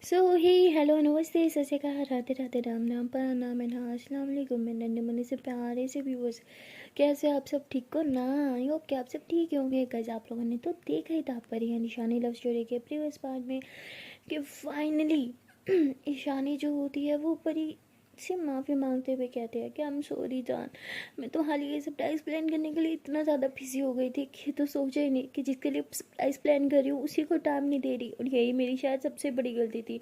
सो हे hello नमस्ते सत श्री अकाल राधे राधे राम नाम पर नाम है ना अस्सलाम वालेकुम मैं नन्हे मुन्ने से प्यारे से व्यूअर्स। कैसे आप सब ठीक हो ना? आई होप कि आप सब ठीक होंगे। गाइस आप लोगों ने तो देखा ही था पर यह निशानी लव स्टोरी के प्रीवियस पार्ट में कि फाइनली ईशानी जो होती है वो परी से माफ़ी मांगते हुए कहते हैं कि आई एम सॉरी जान, मैं तुम्हारे लिए सरप्राइज़ प्लान करने के लिए इतना ज़्यादा बिजी हो गई थी कि तो सोचा ही नहीं कि जिसके लिए सरप्राइज़ प्लान कर रही हूँ उसी को टाइम नहीं दे रही। और यही मेरी शायद सबसे बड़ी गलती थी।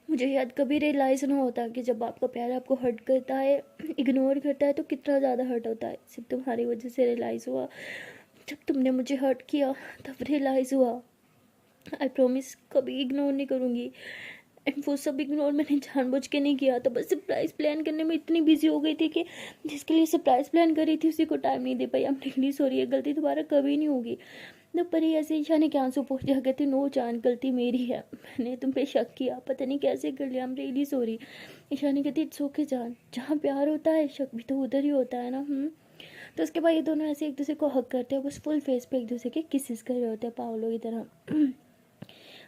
मुझे शायद कभी रियलाइज़ ना होता कि जब आपका प्यार आपको हर्ट करता है, इग्नोर करता है तो कितना ज़्यादा हर्ट होता है। सिर्फ तुम्हारी वजह से रियलाइज़ हुआ। जब तुमने मुझे हर्ट किया तब रियलाइज़ हुआ। आई प्रॉमिस कभी इग्नोर नहीं करूँगी। एंड वो सब इग्नोर मैंने जानबूझ के नहीं किया था, बस सरप्राइज़ प्लान करने में इतनी बिजी हो गई थी कि जिसके लिए सरप्राइज़ प्लान करी थी उसी को टाइम नहीं दे पाई। आई एम रियली सॉरी, ये गलती दोबारा कभी नहीं होगी। तो पर ऐसे ईशा के आंसू पोंछ जा कहती नो जान, गलती मेरी है, मैंने तुम पे शक किया, पता नहीं कैसे कर लिया, I am really sorry. Isha कहती इट्स ओके जान, जहाँ प्यार होता है शक भी तो उधर ही होता है ना। तो उसके बाद ये दोनों ऐसे एक दूसरे को हक करते हैं, बस फुल फेस पे एक दूसरे के किसेस कर रहे होते हैं पागलों की तरह।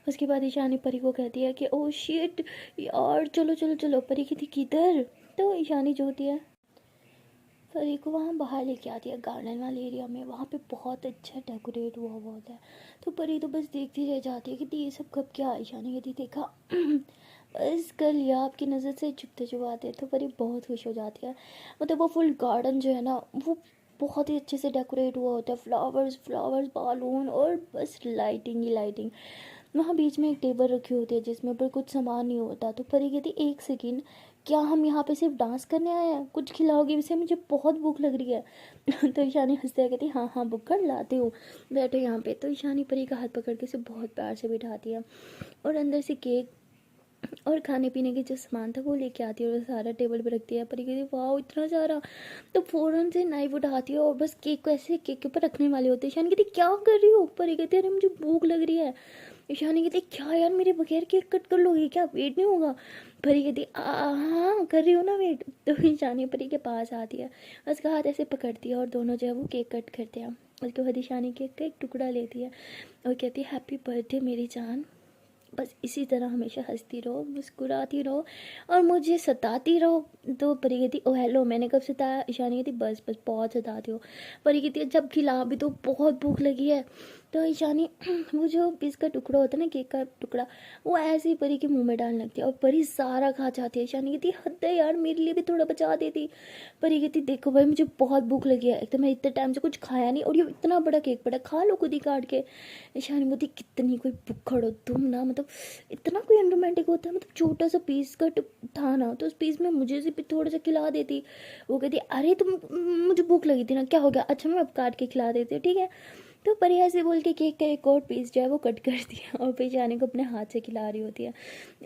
उसके बाद ईशानी परी को कहती है कि ओ शिट यार, चलो चलो चलो। परी कहती किधर? तो ईशानी जो होती है परी को वहाँ बाहर लेके आती है गार्डन वाले एरिया में। वहाँ पे बहुत अच्छा डेकोरेट हुआ हुआ होता है। तो परी तो बस देखती रह जाती है कि ये सब कब क्या। ईशानी कहती देखा बस कर लिया, आपकी नज़र से छुपते छुपाते। तो परी बहुत खुश हो जाती है। मतलब वो फुल गार्डन जो है ना वो बहुत ही अच्छे से डेकोरेट हुआ होता है, फ्लावर्स फ्लावर्स बालून और बस लाइटिंग ही लाइटिंग। वहाँ बीच में एक टेबल रखी होती है जिसमें ऊपर कुछ सामान नहीं होता। तो परी कहती एक सेकेंड, क्या हम यहाँ पे सिर्फ डांस करने आए हैं? कुछ खिलाओगी? वैसे मुझे बहुत भूख लग रही है। तो ईशानी हंसते हुए कहती हाँ हाँ बुक कर लाती हूँ, बैठो यहाँ पे। तो ईशानी परी का हाथ पकड़ के उसे बहुत प्यार से बिठाती है और अंदर से केक और खाने पीने के जो सामान था वो लेके आती है और सारा टेबल पे रखती है। परी कहती वाह इतना सारा। तो फ़ौरन से नाइफ उठाती है और बस केक को ऐसे केक के ऊपर रखने वाली होती है। ईशानी कहती क्या कर रही हो? परी कहती अरे मुझे भूख लग रही है। ईशानी कहती क्या यार, मेरे बगैर केक कट कर लोगी क्या? वेट नहीं होगा? परी कहती हाँ कर रही हो ना वेट। तो ईशानी परी के पास आती है, उसका हाथ ऐसे पकड़ती है और दोनों जो है वो केक कट करते हैं। उसके बाद ईशानी केक का एक टुकड़ा लेती है और कहती है हैप्पी बर्थडे मेरी जान, बस इसी तरह हमेशा हंसती रहो, मुस्कुराती रहो और मुझे सताती रहो। तो परी कहती ओ हेलो, मैंने कब सताया? ईशानी कहती बस बस बहुत सताती हो। परी कहती है जब खिला भी तो बहुत भूख लगी है। तो ईशानी वो जो पीस का टुकड़ा होता है ना, केक का टुकड़ा, वो ऐसे ही परी के मुंह में डालने लगती है और परी सारा खा जाती है। ईशानी कहती हद है यार, मेरे लिए भी थोड़ा बचा देती। परी कहती देखो भाई मुझे बहुत भूख लगी है, एक तो मैं इतने टाइम से कुछ खाया नहीं और ये इतना बड़ा केक पड़ा, खा लो खुद ही काट के। ईशानी बोलती कितनी कोई भुक्खड़ हो तुम ना, मतलब इतना कोई अनरोमांटिक होता है? मतलब छोटा सा पीस का था ना तो उस पीस में मुझे से भी थोड़ा सा खिला देती। वो कहती अरे तुम, मुझे भूख लगी थी ना, क्या हो गया? अच्छा मैं अब काट के खिला देती हूँ, ठीक है। तो परी ऐसे बोल के केक का एक और पीस जो है वो कट कर दिया और फिर ईशानी को अपने हाथ से खिला रही होती है।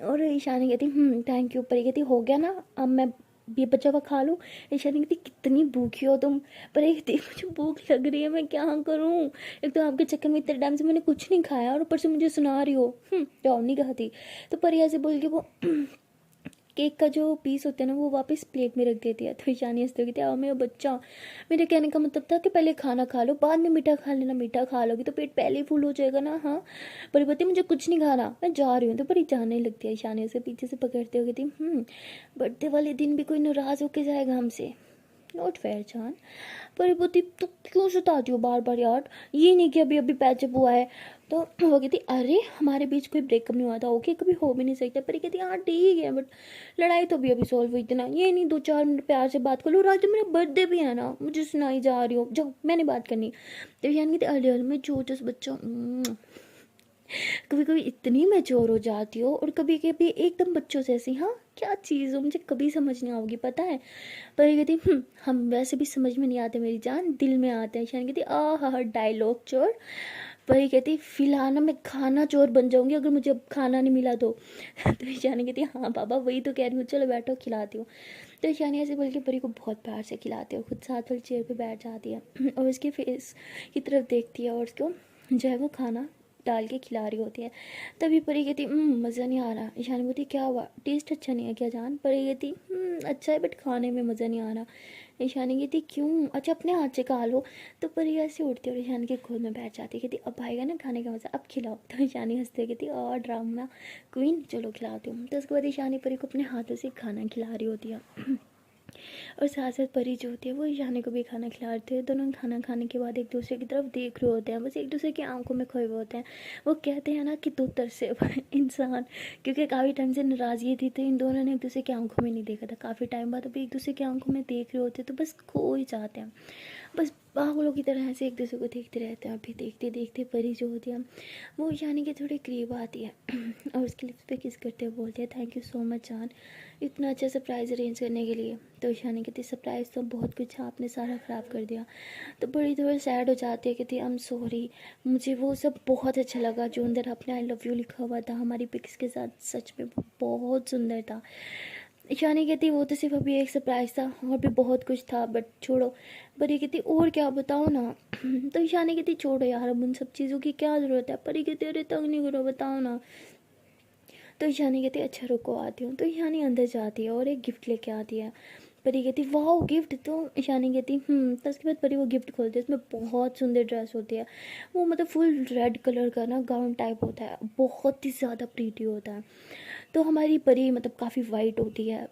और ईशानी कहती थैंक यू। परी कहती हो गया ना, अब मैं ये बचा हुआ खा लूँ? ईशानी कहती कितनी भूखी हो तुम? परी कहती मुझे भूख लग रही है, मैं क्या करूँ? एक तो आपके चक्कर में इतने टाइम से मैंने कुछ नहीं खाया और ऊपर से मुझे सुना रही हो जाओ नहीं खाती। तो परी ऐसे बोल के वो केक का जो पीस होता है ना वो वापस प्लेट में रख देती है। तो ईशानी हंसते हुए कहती है मेरा बच्चा, मेरे कहने का मतलब था कि पहले खाना खा लो, बाद में मीठा खा लेना, मीठा खा लोगी तो पेट पहले ही फुल हो जाएगा ना। हाँ परी बोलती मुझे कुछ नहीं खाना, मैं जा रही हूँ। तो परी जाने लगती है। ईशानी उसे पीछे से पकड़ते हुए कहती बर्थडे वाले दिन भी कोई नाराज़ होके जाएगा हमसे? नॉट फेयर जान। पर बोलती तो क्यों सताती हो बार बार यार, ये नहीं कि अभी अभी पैचअप हुआ है। तो वो कहती अरे हमारे बीच कोई ब्रेकअप नहीं हुआ था, ओके कभी हो भी नहीं सकता। पर कहती हाँ ठीक है बट लड़ाई तो अभी अभी सॉल्व हुई थी ना, ये नहीं 2-4 मिनट प्यार से बात कर लो। राज मेरा बर्थडे भी है ना, मुझे सुनाई जा रही हो, जाओ मैंने बात करनी। तो यानी कहती अरे यार मैं छोटा सा बच्चा। कभी कभी इतनी मैच्योर हो जाती हो और कभी कभी एकदम बच्चों जैसी। हाँ क्या चीज़ हो, मुझे कभी समझ नहीं आओगी पता है। पर ये कहती हम वैसे भी समझ में नहीं आते मेरी जान, दिल में आते हैं। शान कहती हा डायलॉग चोर। पर ये कहती फिलहाल ना मैं खाना चोर बन जाऊंगी अगर मुझे अब खाना नहीं मिला तो। तो ईशानी कहती हाँ बाबा वही तो कह रही हूँ, चलो बैठो खिलाती हूँ। तो ईशानी ऐसे बोल के परी को बहुत प्यार से खिलाती है, खुद साथ वाली चेयर पे बैठ जाती है और उसके फेस की तरफ देखती है और उसको जो है वो खाना डाल के खिला रही होती है। तभी परी कहती मज़ा नहीं आ रहा। ईशानी बोलती क्या हुआ, टेस्ट अच्छा नहीं है क्या जान? परी कहती अच्छा है बट खाने में मज़ा नहीं आ रहा। ईशानी कहती क्यों, अच्छा अपने हाथ से खा लो। तो परी ऐसे उठती है और ईशानी के गोद में बैठ जाती है, कहती अब आएगा ना खाने का मज़ा, अब खिलाओ। तो ईशानी हंसते कहती और ड्रामा क्वीन, चलो खिलाती हूँ। तो उसके बाद ईशानी परी को अपने हाथों से खाना खिला रही होती है और साथ साथ परी जो होती है वो ईशानी को भी खाना खिला रही है। दोनों खाना खाने के बाद एक दूसरे की तरफ देख रहे होते हैं, बस एक दूसरे की आंखों में खोए हुए होते हैं। वो कहते हैं ना कि दो तरसे इंसान, क्योंकि काफ़ी टाइम से नाराज़गी थी तो इन दोनों ने एक दूसरे की आंखों में नहीं देखा था, काफ़ी टाइम बाद अभी एक दूसरे की आंखों में देख रहे होते तो बस खो ही जाते हैं, बस पागलों की तरह ऐसे एक दूसरे को देखते रहते हैं। फिर देखते देखते परी जो होती है वो ईशानी के थोड़े करीब आती है और उसके लिप्स पे किस करते हुए बोलती है थैंक यू सो मच जान, इतना अच्छा सरप्राइज़ अरेंज करने के लिए। तो ईशानी कहती सरप्राइज़ तो बहुत कुछ है, आपने सारा ख़राब कर दिया। तो बड़ी थोड़ी सैड हो जाती है, कहती आई एम सॉरी, मुझे वो सब बहुत अच्छा लगा जो अंदर आपने आई लव यू लिखा हुआ था हमारी पिक्स के साथ, सच में वो बहुत सुंदर था। ईशानी कहती वो तो सिर्फ अभी एक सरप्राइज़ था, और भी बहुत कुछ था बट छोड़ो। परी कहती और क्या बताओ ना। तो ईशानी कहती छोड़ो यार, अब उन सब चीज़ों की क्या ज़रूरत है। परी कहती अरे तंग नहीं करो, बताओ ना। तो ईशानी कहती अच्छा रुको आती हूँ। तो ईशानी अंदर जाती है और एक गिफ्ट लेके आती है। परी कहती वाह गिफ्ट, तो ईशानी कहती तो उसके बाद परी वो गिफ्ट खोलती है, उसमें बहुत सुंदर ड्रेस होती है। वो मतलब फुल रेड कलर का ना गाउन टाइप होता है, बहुत ही ज़्यादा प्रीटी होता है। तो हमारी परी मतलब काफ़ी वाइट होती है,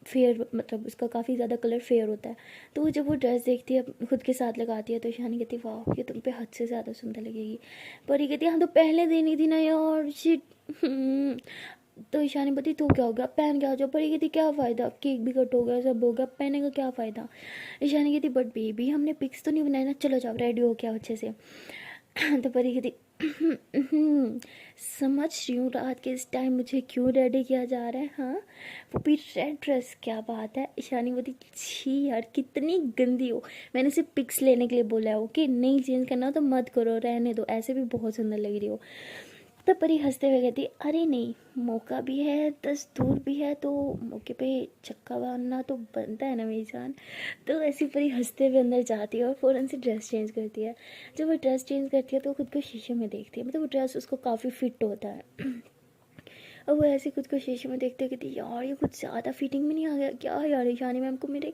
फेयर, मतलब उसका काफ़ी ज़्यादा कलर फेयर होता है। तो जब वो ड्रेस देखती है खुद के साथ लगाती है तो ईशानी कहती वाह ये तुम पे हद से ज़्यादा सुंदर लगेगी। परी कहती हाँ तो पहले देनी थी ना यार, शिट। तो ईशानी बोलती तो क्या हो गया, पहन के आ जाओ। परी कहती क्या फ़ायदा, केक भी कट हो गया, सब हो गया, पहने का क्या फ़ायदा। ईशानी कहती बट बेबी हमने पिक्स तो नहीं बनाए ना, चलो जाओ रेडी हो क्या अच्छे से। तो परी कहती समझ रही हूँ रात के इस टाइम मुझे क्यों रेडी किया जा रहा है, हाँ वो भी रेड ड्रेस, क्या बात है। ईशानी बोली छी यार कितनी गंदी हो, मैंने सिर्फ पिक्स लेने के लिए बोला है, ओके नहीं चेंज करना तो मत करो, रहने दो, ऐसे भी बहुत सुंदर लग रही हो। तो परी हंसते हुए कहती अरे नहीं, मौका भी है, दस्तूर भी है, तो मौके पे छक्का मारना तो बनता है ना मेरी जान। तो ऐसी परी हंसते हुए अंदर जाती है और फ़ौरन से ड्रेस चेंज करती है। जब वो ड्रेस चेंज करती है तो खुद को शीशे में देखती है, मतलब वो ड्रेस उसको काफ़ी फिट होता है। और वो ऐसे खुद को शीशे में देखते कहती यार ये कुछ ज़्यादा फिटिंग में नहीं आ गया क्या यार, ईशानी मैम को मेरे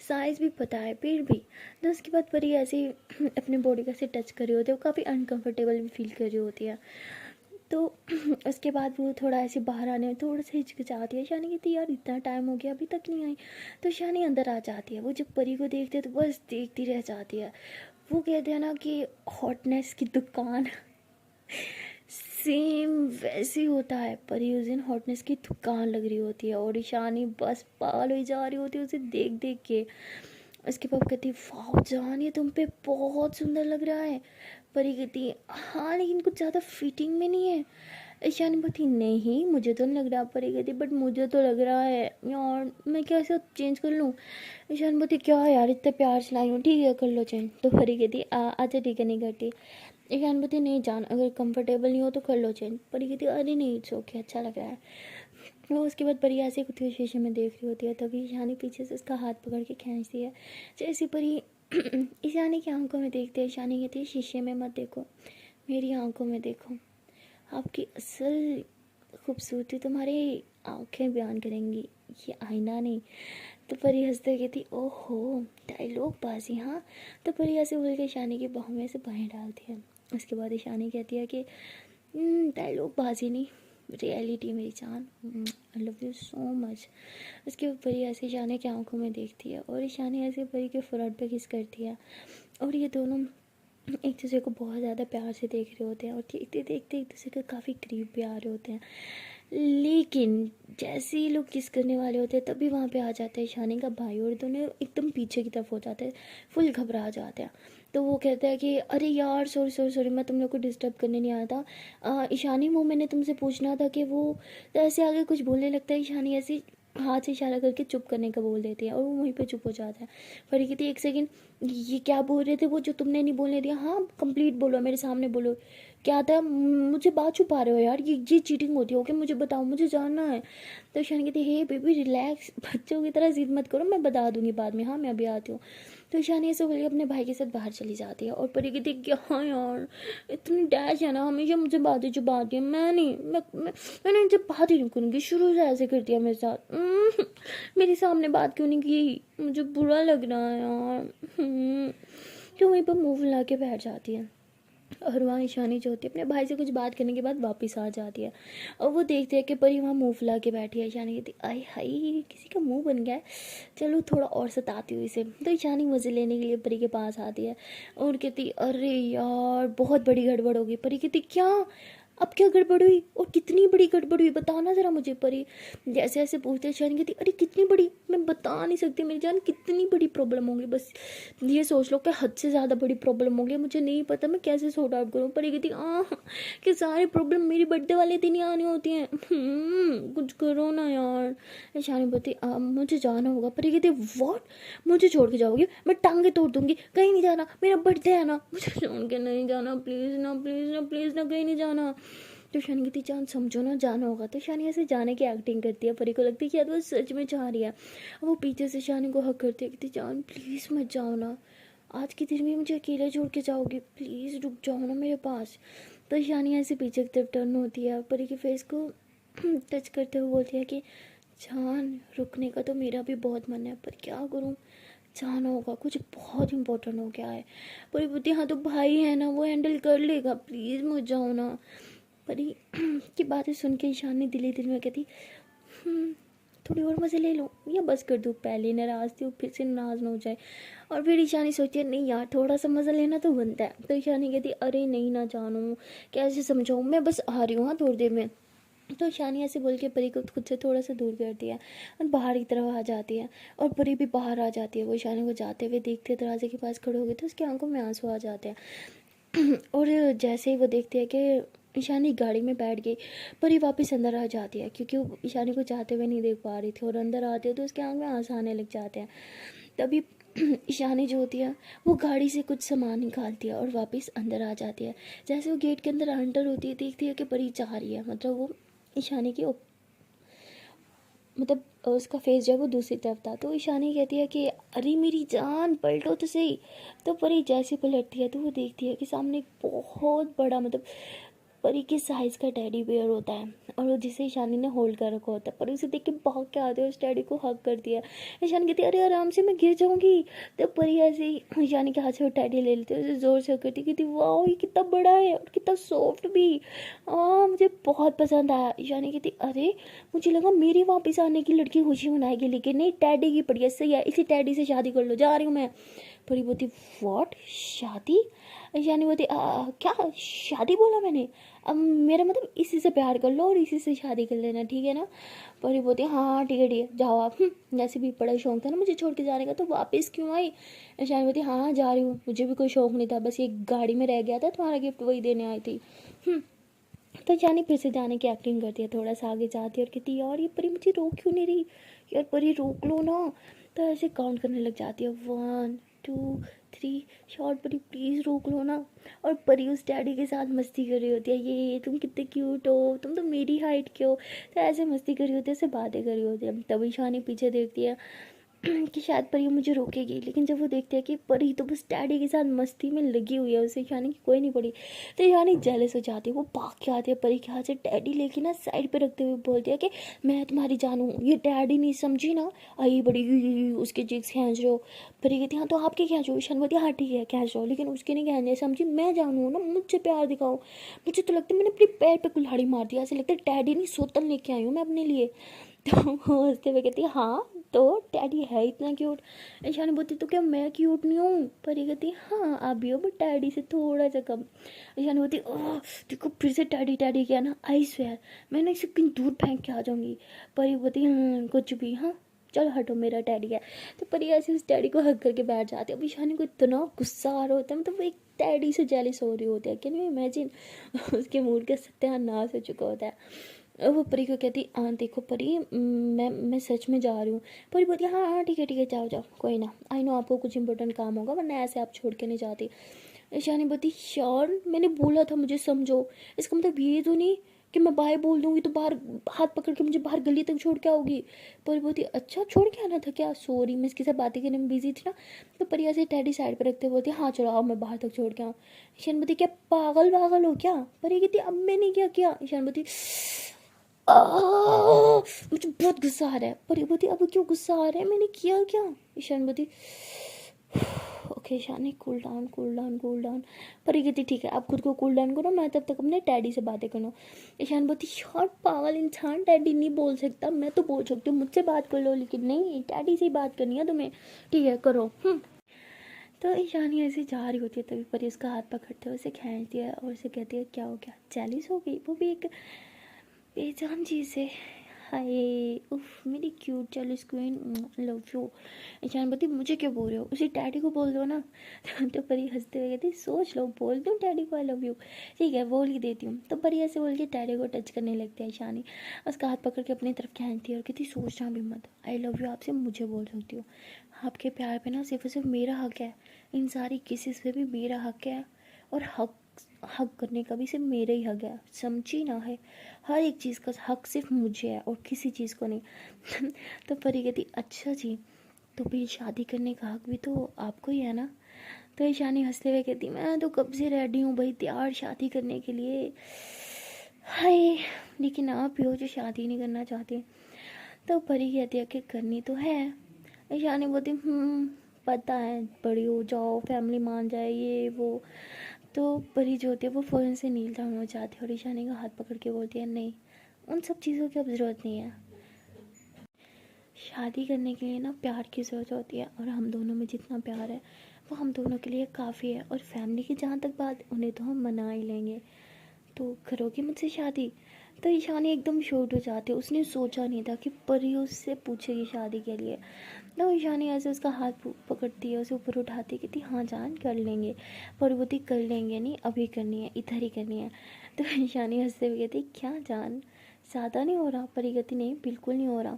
साइज़ भी पता है फिर भी। तो उसके बाद परी ऐसे अपने बॉडी का से टच कर रही होती है, वो काफ़ी अनकम्फर्टेबल भी फील कर रही होती है। तो उसके बाद वो थोड़ा ऐसे बाहर आने में थोड़ा सा हिचकिचाती है। शानी कहती यार इतना टाइम हो गया अभी तक नहीं आई। तो शानी अंदर आ जाती है, वो जब परी को देखती है तो बस देखती रह जाती है। वो कहते हैं ना कि हॉटनेस की दुकान सेम वैसे ही होता है। परी उस दिन हॉटनेस की दुकान लग रही होती है और ईशानी बस पागल हो जा रही होती है उसे देख देख के। उसके बाद कहती वाह जान ये तुम पे बहुत सुंदर लग रहा है। परी कहती हाँ लेकिन कुछ ज़्यादा फिटिंग में नहीं है। ईशानी बोलती नहीं मुझे तो नहीं लग रहा। परी कहती बट मुझे तो लग रहा है यार, मैं कैसे चेंज कर लूँ। ईशानी बोलती क्या यार इतने प्यार से लाई हूँ, ठीक है कर लो चेंज। तो परी कहती अच्छा ठीक है नहीं करती। ईशानी बोलती नहीं जान अगर कंफर्टेबल नहीं हो तो कर लो चेंज। परी कहती अरे नहीं इट्स ओके अच्छा लग रहा है। वो उसके बाद परी ऐसे खुद के शीशे में देख रही होती है, तभी ईशानी पीछे से उसका हाथ पकड़ के खींचती है। जैसे परी ईशानी की आंखों में देखती है, ईशानी कहती है शीशे में मत देखो मेरी आंखों में देखो, आपकी असल खूबसूरती तुम्हारी आंखें बयान करेंगी, ये आईना नहीं। तो परी हंसते कहती ओहो डायलॉग बाजी हाँ। तो परी ऐसे बोल के ईशानी की बाहों में से बाहें डालती है। उसके बाद ईशानी कहती है कि डायलॉग बाजी नहीं रियलिटी मेरी जान, I love you so much. उसके बाद परी ऐसे ईशानी की आंखों में देखती है और ईशानी ऐसे परी के फोrehead पे किस करती है और ये दोनों एक दूसरे को बहुत ज़्यादा प्यार से देख रहे होते हैं और देखते देखते एक दूसरे के काफ़ी करीब भी आ रहे होते हैं। लेकिन जैसे ही लोग किस करने वाले होते हैं तभी वहाँ पे आ जाता है ईशानी का भाई और दोनों एकदम पीछे की तरफ हो जाते हैं, फुल घबरा जाते हैं। तो वो कहता है कि अरे यार सॉरी सॉरी सॉरी मैं तुम लोग को डिस्टर्ब करने नहीं आया था। ईशानी वो मैंने तुमसे पूछना था कि वो, तो ऐसे आगे कुछ बोलने लगता है। ईशानी ऐसे हाथ से इशारा करके चुप करने का बोल देती है और वो वहीं पे चुप हो जाता है। फिर कहती है एक सेकंड ये क्या बोल रहे थे वो जो तुमने नहीं बोलने दिया, हाँ कंप्लीट बोलो मेरे सामने बोलो क्या था, मुझे बात छुपा रहे हो यार, ये चीटिंग होती है ओके मुझे बताओ मुझे जानना है। तो ईशानी कहती है हे बेबी रिलैक्स, बच्चों की तरह जिद मत करो मैं बता दूंगी बाद में, हाँ मैं अभी आती हूँ। तो ईशानी ऐसे बोल के अपने भाई के साथ बाहर चली जाती है और परी कहती है क्या हाँ यार इतनी डैश है ना, हमेशा मुझे बातें छुपाती है, मैं नहीं मैंने इनसे बात ही नहीं करूँगी, शुरू से ऐसे करती है मेरे साथ। मेरे सामने बात क्यों नहीं की, मुझे बुरा लग रहा है यार। तो वहीं पर मुंह फुला के बैठ जाती है। और वहाँ ईशानी जो होती है अपने भाई से कुछ बात करने के बाद वापस आ जाती है। और वो देखते हैं कि परी वहाँ मुंह फुला के बैठी है। ईशानी कहती आय हाय किसी का मुंह बन गया है, चलो थोड़ा और सताती हूँ इसे। तो ईशानी मज़े लेने के लिए परी के पास आती है और कहती अरे यार बहुत बड़ी गड़बड़ होगी। परी कहती क्या, अब क्या गड़बड़ हुई और कितनी बड़ी गड़बड़ हुई बताना ज़रा मुझे। परी जैसे ऐसे पूछते ईशानी कहती अरे कितनी बड़ी, मैं बता नहीं सकती मेरी जान, कितनी बड़ी प्रॉब्लम होगी, बस ये सोच लो कि हद से ज़्यादा बड़ी प्रॉब्लम होगी, मुझे नहीं पता मैं कैसे सॉर्ट आउट करूँ। परी कहती कि सारी प्रॉब्लम मेरी बर्थडे वाले दिन ही आनी होती हैं। कुछ करो ना यार। ईशानी बोलती मुझे जाना होगा। परी कहती व्हाट, मुझे छोड़ के जाओगी, मैं टांगे तोड़ दूंगी, कहीं नहीं जाना, मेरा बर्थडे है ना, मुझे छोड़ के नहीं जाना, प्लीज़ ना प्लीज़ ना प्लीज़ ना, कहीं नहीं जाना। तो शानी कहती जान समझो ना जाना होगा। तो शानी ऐसे जाने की एक्टिंग करती है। परी को लगती है कि यार वो सच में चाह रही है। वो पीछे से शानी को हक करती है, कहती जान प्लीज़ मत जाओ ना, आज के दिन में मुझे अकेले छोड़ के जाओगी, प्लीज़ रुक जाओ ना मेरे पास। तो शानी ऐसे पीछे की तरफ टर्न होती है, परी के फेस को टच करते हुए बोलती है कि जान रुकने का तो मेरा भी बहुत मन है, पर क्या करूँ, जाना होगा, कुछ बहुत इंपॉर्टेंट हो गया है। परी बोलती हाँ तो भाई है ना, वो हैंडल कर लेगा, प्लीज़ मत जाओ ना। परी की बातें सुन के ईशानी दिल ही दिल में कहती थोड़ी और मज़े ले लो या बस कर दूँ, पहले नाराज़ थी फिर से नाराज़ ना हो जाए। और फिर ईशानी सोची नहीं यार थोड़ा सा मज़ा लेना तो बनता है। तो ईशानी कहती अरे नहीं ना जानू, कैसे समझाऊँ, मैं बस आ रही हूँ हाँ थोड़ी देर में। तो ईशानी ऐसे बोल के परी को खुद से थोड़ा सा दूर करती है और बाहर की तरफ आ जाती है। और परी भी बाहर आ जाती है। वो ईशानी को जाते हुए देखते हैं, दरवाजे के पास खड़े हो गए तो उसकी आंखों में आंसू आ जाते हैं। और जैसे ही वो देखते हैं कि ईशानी गाड़ी में बैठ गई, परी वापस अंदर आ जाती है क्योंकि वो ईशानी को जाते हुए नहीं देख पा रही थी। और अंदर आती है तो उसके आंख में आंसू आने लग जाते हैं। तभी ईशानी जो होती है वो गाड़ी से कुछ सामान निकालती है और वापस अंदर आ जाती है। जैसे वो गेट के अंदर एंटर होती है देखती है कि परी जा रही है, मतलब वो ईशानी की मतलब उसका फेस जो है वो दूसरी तरफ था। तो ईशानी कहती है कि अरे मेरी जान पलटो तो सही। तो परी जैसे पलटती है तो वो देखती है कि सामने एक बहुत बड़ा मतलब परी के साइज़ का टेडी बेयर होता है और वो जिसे ईशानी ने होल्ड कर रखा होता है। पर उसे देख के भाग के आते हैं, उस टेडी को हग कर दिया। ईशानी कहती है अरे आराम से, मैं गिर जाऊंगी। तो परी ऐसे ही ईशानी के हाथ से वो टेडी ले लेती है, उसे ज़ोर से हग करती, कहती वाह ये कितना बड़ा है और कितना सॉफ्ट भी, मुझे बहुत पसंद आया। ईशानी कहती अरे मुझे लगा मेरी वापस आने की लड़की खुशी मनाएगी, लेकिन नहीं टेडी की पड़ी है, सही है इसी टेडी से शादी कर लो, जा रही हूँ मैं। परी बोलती व्हाट शादी। ईशानी बोलती क्या शादी बोला मैंने, अब मेरा मतलब इसी से प्यार कर लो और इसी से शादी कर लेना, ठीक है ना। परी बोलती हाँ ठीक है जाओ आप। जैसे भी बड़ा शौक था ना मुझे छोड़ के जाने का, तो वापस क्यों आई। ईशानी बोलती हाँ जा रही हूँ, मुझे भी कोई शौक नहीं था, बस ये गाड़ी में रह गया था, तुम्हारा गिफ्ट वही देने आई थी। तो ईशानी फिर से जाने की एक्टिंग करती है, थोड़ा सा आगे जाती है और कहती यार ये परी मुझे रोक क्यों नहीं रही, यार परी रोक लो ना। तो ऐसे काउंट करने लग जाती है 1 2 3, शॉर्ट परी प्लीज़ रोक लो ना। और परी उस डैडी के साथ मस्ती कर रही होती है, ये तुम कितने क्यूट हो, तुम तो मेरी हाइट के हो। तो ऐसे मस्ती कर रही होती है, ऐसे बातें कर रही होती है। तभी ईशानी पीछे देखती है कि शायद परी मुझे रोकेगी, लेकिन जब वो देखते हैं कि परी तो बस डैडी के साथ मस्ती में लगी हुई है, उसे ईशानी की कोई नहीं पड़ी। तो ईशानी जेलस हो जाती है, वो भाग के आती है परी के हाथ से डैडी लेके ना साइड पे रखते हुए बोलती है कि मैं तुम्हारी जान हूँ, ये डैडी नहीं समझी ना, आई बड़ी उसके जिग्स खींच रहे हो। परी कहती हाँ तो आपके खींच रहो। ईशान बोलती हाँ ठीक है खींच रहो, लेकिन उसके नहीं खींचने, समझी, मैं जानू ना, मुझसे प्यार दिखाओ। मुझे तो लगता है मैंने अपने पैर पे कुल्हाड़ी मार दिया, ऐसे लगता है डैडी नहीं सोतन लेके आई हूँ मैं अपने लिए। तो हंसते हुए कहती हाँ तो डैडी है इतना क्यूट। ईशानी बोलती तो क्या मैं क्यूट नहीं हूँ। परी कहती हाँ आप भी हो बट डैडी से थोड़ा सा कम। ईशानी बोलती ओह देखो फिर से डैडी डैडी किया ना, आई स्वेयर मैं ना इसे कहीं दूर फेंक के आ जाऊंगी। परी बोलती कुछ भी, हाँ चलो हटो मेरा डैडी है। तो परी ऐसे उस डैडी को हक करके बैठ जाती है। अब ईशानी को इतना गुस्सा आ रहा होता है, मतलब वो एक डैडी से जेलिस हो रही होती है, कैन यू इमेजिन। उसके मूड का सत्यानाश हो चुका होता है। वो परी को कहती देखो परी मैं सच में जा रही हूँ। परी बोलती हाँ हाँ ठीक है जाओ जाओ कोई ना, आई नो आपको कुछ इंपॉर्टेंट काम होगा वरना ऐसे आप छोड़ के नहीं जाती। ईशानी बोलती श्योर, मैंने बोला था मुझे समझो, इसका मतलब ये तो नहीं कि मैं बाय बोल दूंगी तो बाहर हाथ पकड़ के मुझे बाहर गली तक छोड़ के आओगी। परी बोलती अच्छा छोड़ के आना था क्या, सॉरी मैं इसके साथ बातें करने में बिजी थी ना। तो परी ऐसे टैडी साइड पर रखते बोलती हाँ चलो आओ मैं बाहर तक छोड़ के आऊँ। ईशान बोलती क्या पागल हो क्या। परी कहती अब मैंने क्या किया। ईशान बोलती मुझे बहुत गुस्सा आ रहा है। परी बोलती अब क्यों गुस्सा आ रहा है, मैंने किया क्या? ईशान बोलती okay Ishani cool down cool down cool down. परी कहती ठीक है आप खुद को कूल डाउन करो, मैं तब तक अपने डैडी से बातें करूँ। ईशान बोलती यार पागल इंसान, डैडी नहीं बोल सकता, मैं तो बोल सकती हूँ, मुझसे बात कर लो, लेकिन नहीं डैडी से ही बात करनी है तुम्हें, ठीक है करो। तो ईशानी ऐसे जा रही होती है, तभी परी उसका हाथ पकड़ते हुए उसे खींचती है और उसे कहती है क्या हो गया, जेलिस हो गई, वो भी एक बेजान चीज़ है। हाय उफ मेरी cute jealous queen, love you. Ishan बोलती मुझे क्यों बोल रहे हो, उसी डैडी को बोल दो ना। तो परी हंसते हुए कहती सोच लो, बोल दूँ डैडी को आई लव यू, ठीक है बोल ही देती हूँ। तो परी ऐसे बोल के डैडी को टच करने लगती है ईशानी, उसका हाथ पकड़ के अपनी तरफ खींचती है और कहती सोचना भी मत, आई लव यू आपसे मुझे बोल सकती हो, आपके प्यार पे ना सिर्फ और सिर्फ मेरा हक है, इन सारी केसेस पे भी मेरा हक है, और हक करने का भी सिर्फ मेरा ही हक है, समझी ना है, हर एक चीज़ का हक सिर्फ मुझे है और किसी चीज़ को नहीं। तो परी कहती अच्छा जी, तो फिर शादी करने का हक भी तो आपको ही है ना। तो ईशानी हंसते हुए कहती मैं तो कब से रेडी हूँ भाई तैयार शादी करने के लिए, हाय लेकिन आप ही हो जो शादी नहीं करना चाहते। तो परी कहती है कि करनी तो है। ईशानी बोलती पता है बड़ी हो जाओ फैमिली मान जाए ये वो। तो परी जो होती है वो फ़ौरन से नील डाउन हो जाती है और ईशानी का हाथ पकड़ के बोलती है नहीं उन सब चीज़ों की अब ज़रूरत नहीं है, शादी करने के लिए ना प्यार की ज़रूरत होती है, और हम दोनों में जितना प्यार है वो हम दोनों के लिए काफ़ी है, और फैमिली की जहाँ तक बात उन्हें तो हम मना ही लेंगे, तो करोगी मुझसे शादी। तो ईशानी एकदम शॉर्ट हो जाती है, उसने सोचा नहीं था कि परी उससे पूछेगी शादी के लिए। तो ईशानी ऐसे उसका हाथ पकड़ती है, उसे ऊपर उठाती है, कहती हाँ जान कर लेंगे, पर बोलती कर लेंगे नहीं अभी करनी है, इधर ही करनी है। तो ईशानी हंसते हुए कहती क्या जान ज़्यादा नहीं हो रहा, परी कहती नहीं बिल्कुल नहीं हो रहा।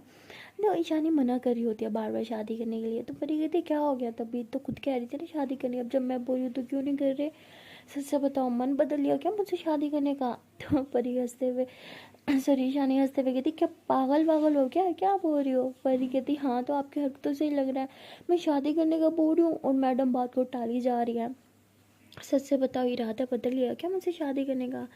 तो ईशानी मना कर रही होती है बार बार शादी करने के लिए। तो परी कहती क्या हो गया, तभी तो खुद कह रही थी ना शादी करनी, अब जब मैं बोली तो क्यों नहीं कर रहे, सच से बताओ मन बदल लिया क्या मुझसे शादी करने का। तो परी हंसते हुए सॉरी ईशानी हंसते हुए कहती क्या पागल पागल हो क्या, क्या बोल रही हो। परी कहती हाँ तो आपके हक तो सही लग रहा है, मैं शादी करने का बोल रही हूँ और मैडम बात को टाली जा रही है, सच से बताओ इरादा बदल लिया क्या मुझसे शादी करने का।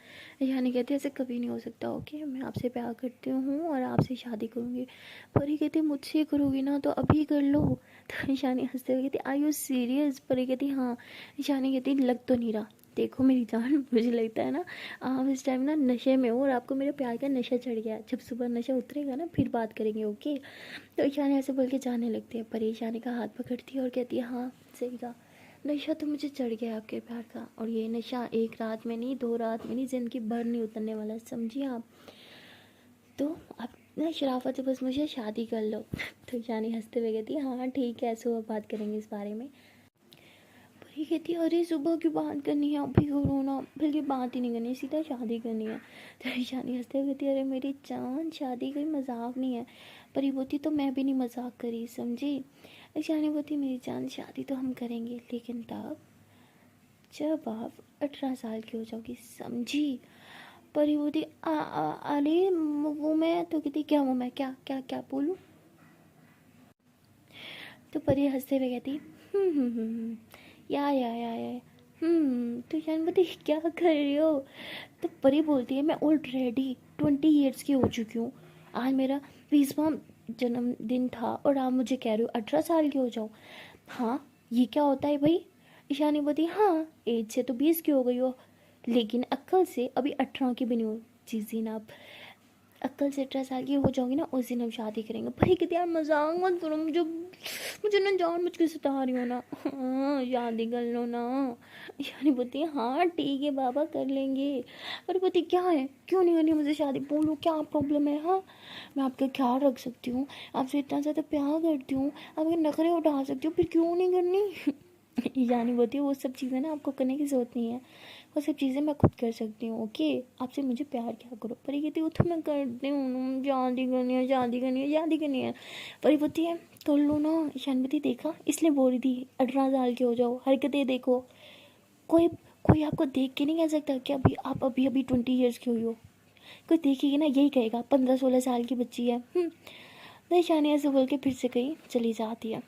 ईशानी कहती ऐसे कभी नहीं हो सकता, ओके मैं आपसे प्यार करती हूँ और आपसे शादी करूँगी। परी कहती मुझसे करोगी ना तो अभी कर लो। तो ईशानी हंसते हुए कहती आर यू सीरियस। परी कहती हाँ। ईशानी कहती लग तो नहीं रहा, देखो मेरी जान मुझे लगता है ना आप इस टाइम ना नशे में हो और आपको मेरे प्यार का नशा चढ़ गया, जब सुबह नशा उतरेगा ना फिर बात करेंगे ओके। तो ईशानी ऐसे बोल के जाने लगती है, परी ईशानी का हाथ पकड़ती है और कहती है हाँ सही कहा, नशा तो मुझे चढ़ गया आपके प्यार का, और ये नशा एक रात में नहीं 2 रात में नहीं ज़िंदगी भर नहीं उतरने वाला, समझिए आप। तो आप ना शराफत से बस मुझे शादी कर लो। तो ईशानी हंसते हुए कहती है हाँ ठीक है सुबह बात करेंगे इस बारे में। परी कहती है अरे सुबह की बात करनी है अभी करो ना, बल्कि बात ही नहीं करनी सीधा शादी करनी है। तो ईशानी हंसते हुए कहती है अरे मेरी जान शादी कोई मजाक नहीं है। परी बोती तो मैं भी नहीं मजाक करी समझी। ईशानी बोती मेरी जान शादी तो हम करेंगे लेकिन तब जब आप 18 साल की हो जाओगी समझी। परी बोती अरे वो मैं तो कहती क्या वो मैं क्या क्या क्या बोलूँ। तो परी हंसते हुए कहती या तो ईशान बोती क्या कर रही हो। तो परी बोलती है मैं ऑलरेडी 20 ईयर्स की हो चुकी हूँ, आज मेरा 20वां जन्मदिन था और आप मुझे कह रहे हो 18 साल की हो जाओ, हाँ ये क्या होता है भाई। ईशानी बोती हाँ एज से तो 20 की हो गई हो, लेकिन अक्ल से अभी 18 की भी नहीं हो, जिस दिन आप अक्ल से 18 साल की हो जाओगी ना उस दिन हम शादी करेंगे। भाई कहती यार मजाक मत करो, मुझे ना जान मुझ के सता रही हो ना, हाँ शादी कर लो ना। यानी बोलती है हाँ ठीक है बाबा कर लेंगे। अरे बोलती क्या है क्यों नहीं करनी मुझे शादी, बोलो क्या प्रॉब्लम है। हाँ मैं आपका ख्याल रख सकती हूँ, आपसे इतना ज़्यादा प्यार करती हूँ, आपके नखरे उठा सकती हूँ, फिर क्यों नहीं करनी। यानी बोलती है वो सब चीज़ें ना आपको करने की ज़रूरत नहीं है, वो सब चीज़ें मैं खुद कर सकती हूँ ओके, आपसे मुझे प्यार क्या करो। परी कहती है वो तो मैं करती हूँ, शादी करनी है शादी करनी है शादी करनी है। परी बोलती है कर लो ना। ईशानवती देखा इसलिए बोल रही थी 18 साल के हो जाओ, हरकतें देखो, कोई कोई आपको देख के नहीं कह सकता कि अभी अभी 20 ईयर्स की हुई हो, कोई देखेगी ना यही कहेगा 15-16 साल की बच्ची है। तो ईशानी ऐसे बोल के फिर से कहीं चली जाती है।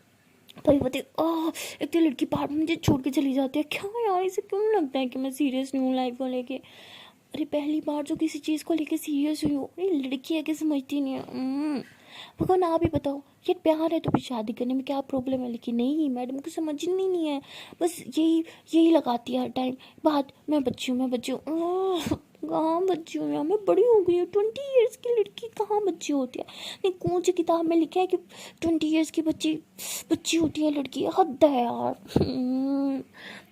परी बोलती एक तो लड़की बार मुझे छोड़ के चली जाती है, क्या यार इसे क्यों लगता है कि मैं सीरियस नहीं हूँ लाइफ को लेके। अरे पहली बार जो किसी चीज़ को लेके सीरियस हुई हो, अरे लड़की है कि समझती नहीं है। भगवान आप ही बताओ, ये प्यार है तो फिर शादी करने में क्या प्रॉब्लम है? लेकिन नहीं, मैडम को समझनी नहीं है, बस यही यही लगाती है हर टाइम बात, मैं बच्ची हूँ, मैं बच्ची हूँ। कहाँ बच्ची हूँ यार, मैं बड़ी हो गई हूँ। 20 ईयर्स की लड़की कहाँ बच्ची होती है? नहीं, कौन सी किताब में लिखा है कि 20 ईयर्स की बच्ची बच्ची होती है लड़की? हद है यार।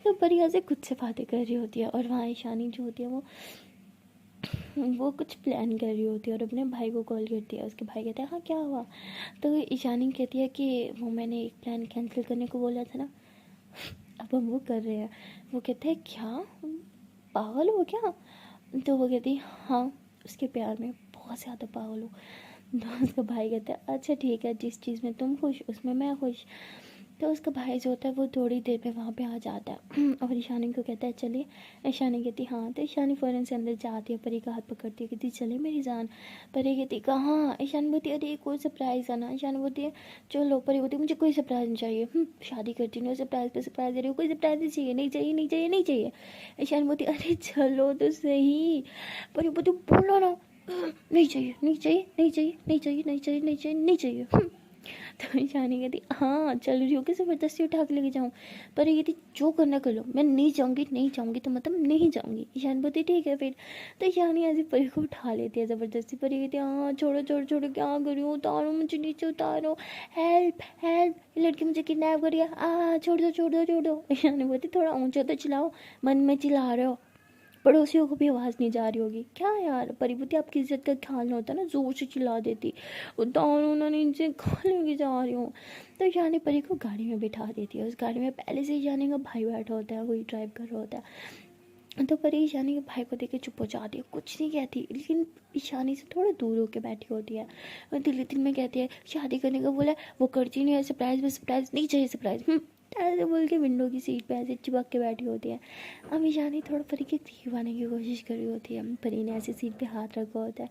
तो परिया से खुद से बातें कर रही होती है और वहाँ ईशानी जो होती है वो कुछ प्लान कर रही होती है और अपने भाई को कॉल करती है। उसके भाई कहते हैं हाँ क्या हुआ? तो ईशानी कहती है कि वो मैंने एक प्लान कैंसिल करने को बोला था ना, अब हम वो कर रहे हैं। वो कहते हैं क्या, पागल हो क्या? तो वो कहती है हाँ, उसके प्यार में बहुत ज़्यादा पागल हो। तो उसका भाई कहता है अच्छा ठीक है, जिस चीज़ में तुम खुश उसमें मैं खुश। तो उसका भाई जो होता है वो थोड़ी देर में वहाँ पे आ जाता है और ईशानी को कहता है चलिए। ईशानी कहती हाँ, तो ईशानी फ़ौरन से अंदर जाती है, परी का हाथ पकड़ती है, कहती चले मेरी जान। परी कहती कहाँ? ईशानी बोलती है अरे कोई सरप्राइज़ है ना। ईशानी बोलती है चलो। परी बोलती है मुझे कोई सरप्राइज़ नहीं चाहिए, शादी करती नहीं, सरप्राइज़ पे सरप्राइज़ दे रही हो, कोई सरप्राइज़ नहीं चाहिए, नहीं चाहिए, नहीं चाहिए, नहीं चाहिए। ईशानी बोलती है अरे चलो तो सही। परी बोलती बोलो ना, नहीं चाहिए, नहीं चाहिए, नहीं चाहिए, नहीं चाहिए, नहीं चाहिए, नहीं चाहिए, नहीं चाहिए। तो ईशानी कहती हाँ चल रही हो कि ज़बरदस्ती उठा के लेके जाऊँ? पर ये कहती जो करना कर लो, मैं नहीं जाऊँगी, नहीं जाऊँगी तो मतलब नहीं जाऊँगी। ईशानी बोलती ठीक है फिर। तो ईशानी ऐसी परी को उठा लेती है ज़बरदस्ती। परी कहती हाँ छोड़ो छोड़ो छोड़ो, क्या कर रही हो, उतारो मुझे नीचे, उतारो, हेल्प हेल्प, ये लड़की मुझे किडनैप कर रही है, छोड़ दो छोड़ दो छोड़ दो। ईशानी बोलती थोड़ा ऊँचा तो चिल्लाओ, मन में चिल्ला रहे हो, पड़ोसियों को भी आवाज़ नहीं जा रही होगी क्या यार? परिपति आपकी इज्जत का ख्याल नहीं होता ना, ज़ोर से चिल्ला देती, उतारो ना नीचे, कहाँ लेके जा रही हूँ। तो यानी परी को गाड़ी में बिठा देती है। उस गाड़ी में पहले से ही यानी का भाई बैठा होता है, वही ड्राइव कर रहा होता है। तो परी ईशानी के भाई को देख के चुप हो जाती है, कुछ नहीं कहती, लेकिन ईशानी से थोड़ा दूर होकर बैठी होती है और दिल दिल में कहती है शादी करने का बोला, वो करती नहीं है, सरप्राइज में सरप्राइज नहीं चाहिए, सरप्राइज ऐसे बोल के विंडो की सीट पे ऐसे चिपक के बैठी होती है। अब ईशानी थोड़ा परी के करीब आने की कोशिश कर रही होती है। परी ने ऐसे सीट पे हाथ रखा होता है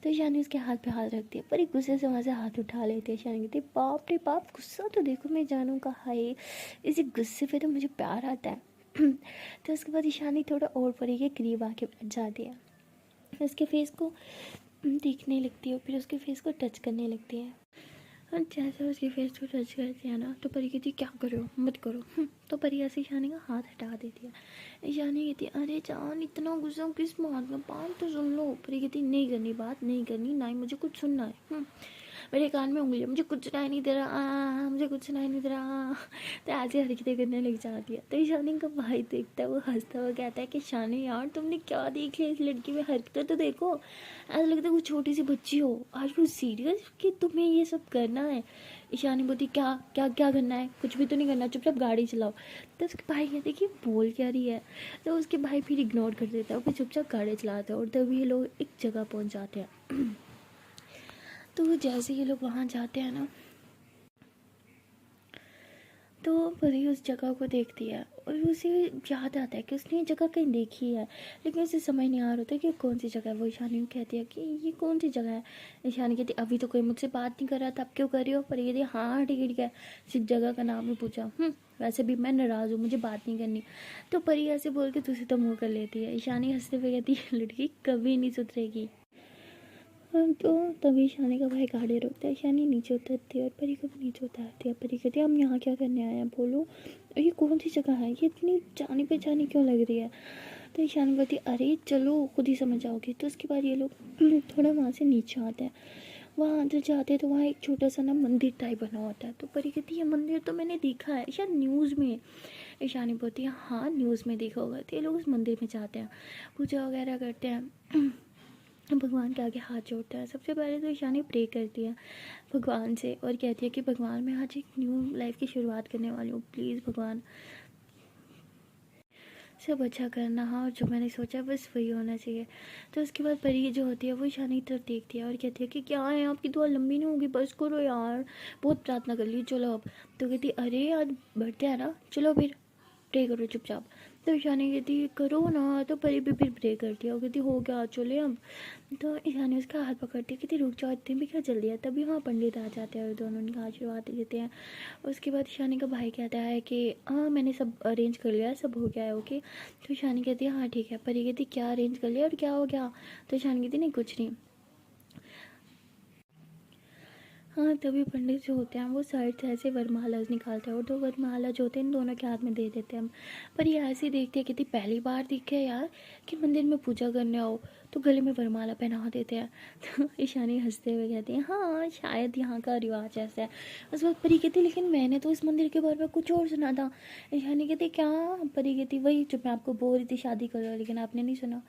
तो ईशानी उसके हाथ पे हाथ रखती है। परी गुस्से से वहाँ से हाथ उठा लेती है। ईशानी कहती है बाप रे बाप, गुस्सा तो देखो मैं जानू का हाय, इसी गुस्से पे तो मुझे प्यार आता है। तो उसके बाद ईशानी थोड़ा और परी के करीब आके बैठ जाती है, उसके फेस को देखने लगती है, फिर उसके फेस को टच करने लगती है। और जैसे उसकी फेस को टच करती है ना तो परी कहती क्या करो, मत करो। तो परी ऐसे ईशानी का हाथ हटा देती है। ईशानी कहती है अरे जान इतना गुस्सा किस बात में, बात तो सुन लो। परी कहती नहीं करनी बात, नहीं करनी, ना ही मुझे कुछ सुनना है। मेरे कान में उंगली, मुझे कुछ सुनाई नहीं दे रहा, मुझे कुछ सुनाई नहीं दे रहा। तो ऐसी हरकतें करने लग जाती है। तो ईशानी का भाई देखता है, वो हंसता हुआ कहता है कि शानी यार तुमने क्या देख लिया इस लड़की में, हरकतें तो देखो, ऐसा लगता है वो छोटी सी बच्ची हो। आज वो सीरियस कि तुम्हें ये सब करना है? ईशानी बोलती क्या क्या क्या करना है? कुछ भी तो नहीं करना, चुपचाप गाड़ी चलाओ। तो उसके भाई कहते कि बोल क्या रही है? तो उसके भाई फिर इग्नोर कर देता है, वो चुपचाप गाड़ी चलाता है और तभी ये लोग एक जगह पहुंच जाते हैं। तो जैसे ये लोग वहाँ जाते हैं ना तो परी उस जगह को देखती है और उसे याद आता है कि उसने ये जगह कहीं देखी है, लेकिन उसे समझ नहीं आ रहा था कि कौन सी जगह है। वो ईशानी को कहती है कि ये कौन सी जगह है? ईशानी कहती अभी तो कोई मुझसे बात नहीं कर रहा था, अब क्यों कर रही हो? परी कहती हाँ ठीक है ठीक है, सिर्फ जगह का नाम ही पूछा, वैसे भी मैं नाराज़ हूँ, मुझे बात नहीं करनी। तो परी ऐसे बोल के तुझे तो मुँह कर लेती है। ईशानी हंसते हुए कहती है लड़की कभी नहीं सुधरेगी। तो तभी ईशानी का भाई गाड़ी रोकता है। ईशानी नीचे उतरती है और परी को भी नीचे उतारती है। परी कहती है हम यहाँ क्या करने आए हैं बोलो, ये कौन सी जगह है, ये इतनी जानी पहचानी क्यों लग रही है? तो ईशानी कहती है अरे चलो खुद ही समझ आओगे। तो उसके बाद ये लोग थोड़ा वहाँ से नीचे आते हैं। वहाँ अंदर जाते हैं तो वहाँ एक छोटा सा ना मंदिर टाइप बना होता है। तो परी कहती है मंदिर तो मैंने देखा है शायद न्यूज़ में। ईशानी बोलती है हाँ न्यूज़ में देखा होगा। तो ये लोग उस मंदिर में जाते हैं, पूजा वगैरह करते हैं, भगवान के आगे हाथ जोड़ता है। सबसे पहले तो ईशानी प्रे करती है भगवान से और कहती है कि भगवान मैं आज एक न्यू लाइफ की शुरुआत करने वाली हूँ, प्लीज़ भगवान सब अच्छा करना। हाँ, और जो मैंने सोचा बस वही होना चाहिए। तो उसके बाद परी जो होती है वो ईशानी की तरफ देखती है और कहती है कि क्या है आपकी दुआ लंबी नहीं होगी, बस करो यार, बहुत प्रार्थना कर ली, चलो अब। तो कहती अरे आज बढ़ते हैं ना, चलो फिर प्रे करो चुपचाप। तो ईशानी कहती करो ना, तो परी भी फिर प्रे करती है। वो कहती हो गया चले अब। तो ईशानी उसका हाथ पकड़ती है, कहती रुक जाओ, इतने भी क्या जल्दी है। तभी वहाँ पंडित आ जाते हैं और दोनों उनका आशीर्वाद देते हैं। उसके बाद ईशानी का भाई कहता है कि हाँ मैंने सब अरेंज कर लिया है, सब हो गया है ओके। तो ईशानी कहती है हाँ ठीक है। परी कहती क्या अरेंज कर लिया और क्या हो गया। तो ईशानी कहती नहीं कुछ नहीं। हाँ तभी पंडित जो होते हैं वो साइड से ऐसे वरमाला निकालते हैं और दो वरमाला जो होते हैं इन दोनों के हाथ में दे देते हैं। पर ये ऐसे ही देखते हैं, कहती पहली बार दिखे यार कि मंदिर में पूजा करने आओ तो गले में वरमाला पहना देते हैं। तो ईशानी हंसते हुए कहती है हाँ शायद यहाँ का रिवाज ऐसा है। उस वक्त परी कहती लेकिन मैंने तो इस मंदिर के बारे में कुछ और सुना था। ईशानी कहती क्या। परी कहती वही जो मैं आपको बोल रही थी शादी करो, लेकिन आपने नहीं सुना।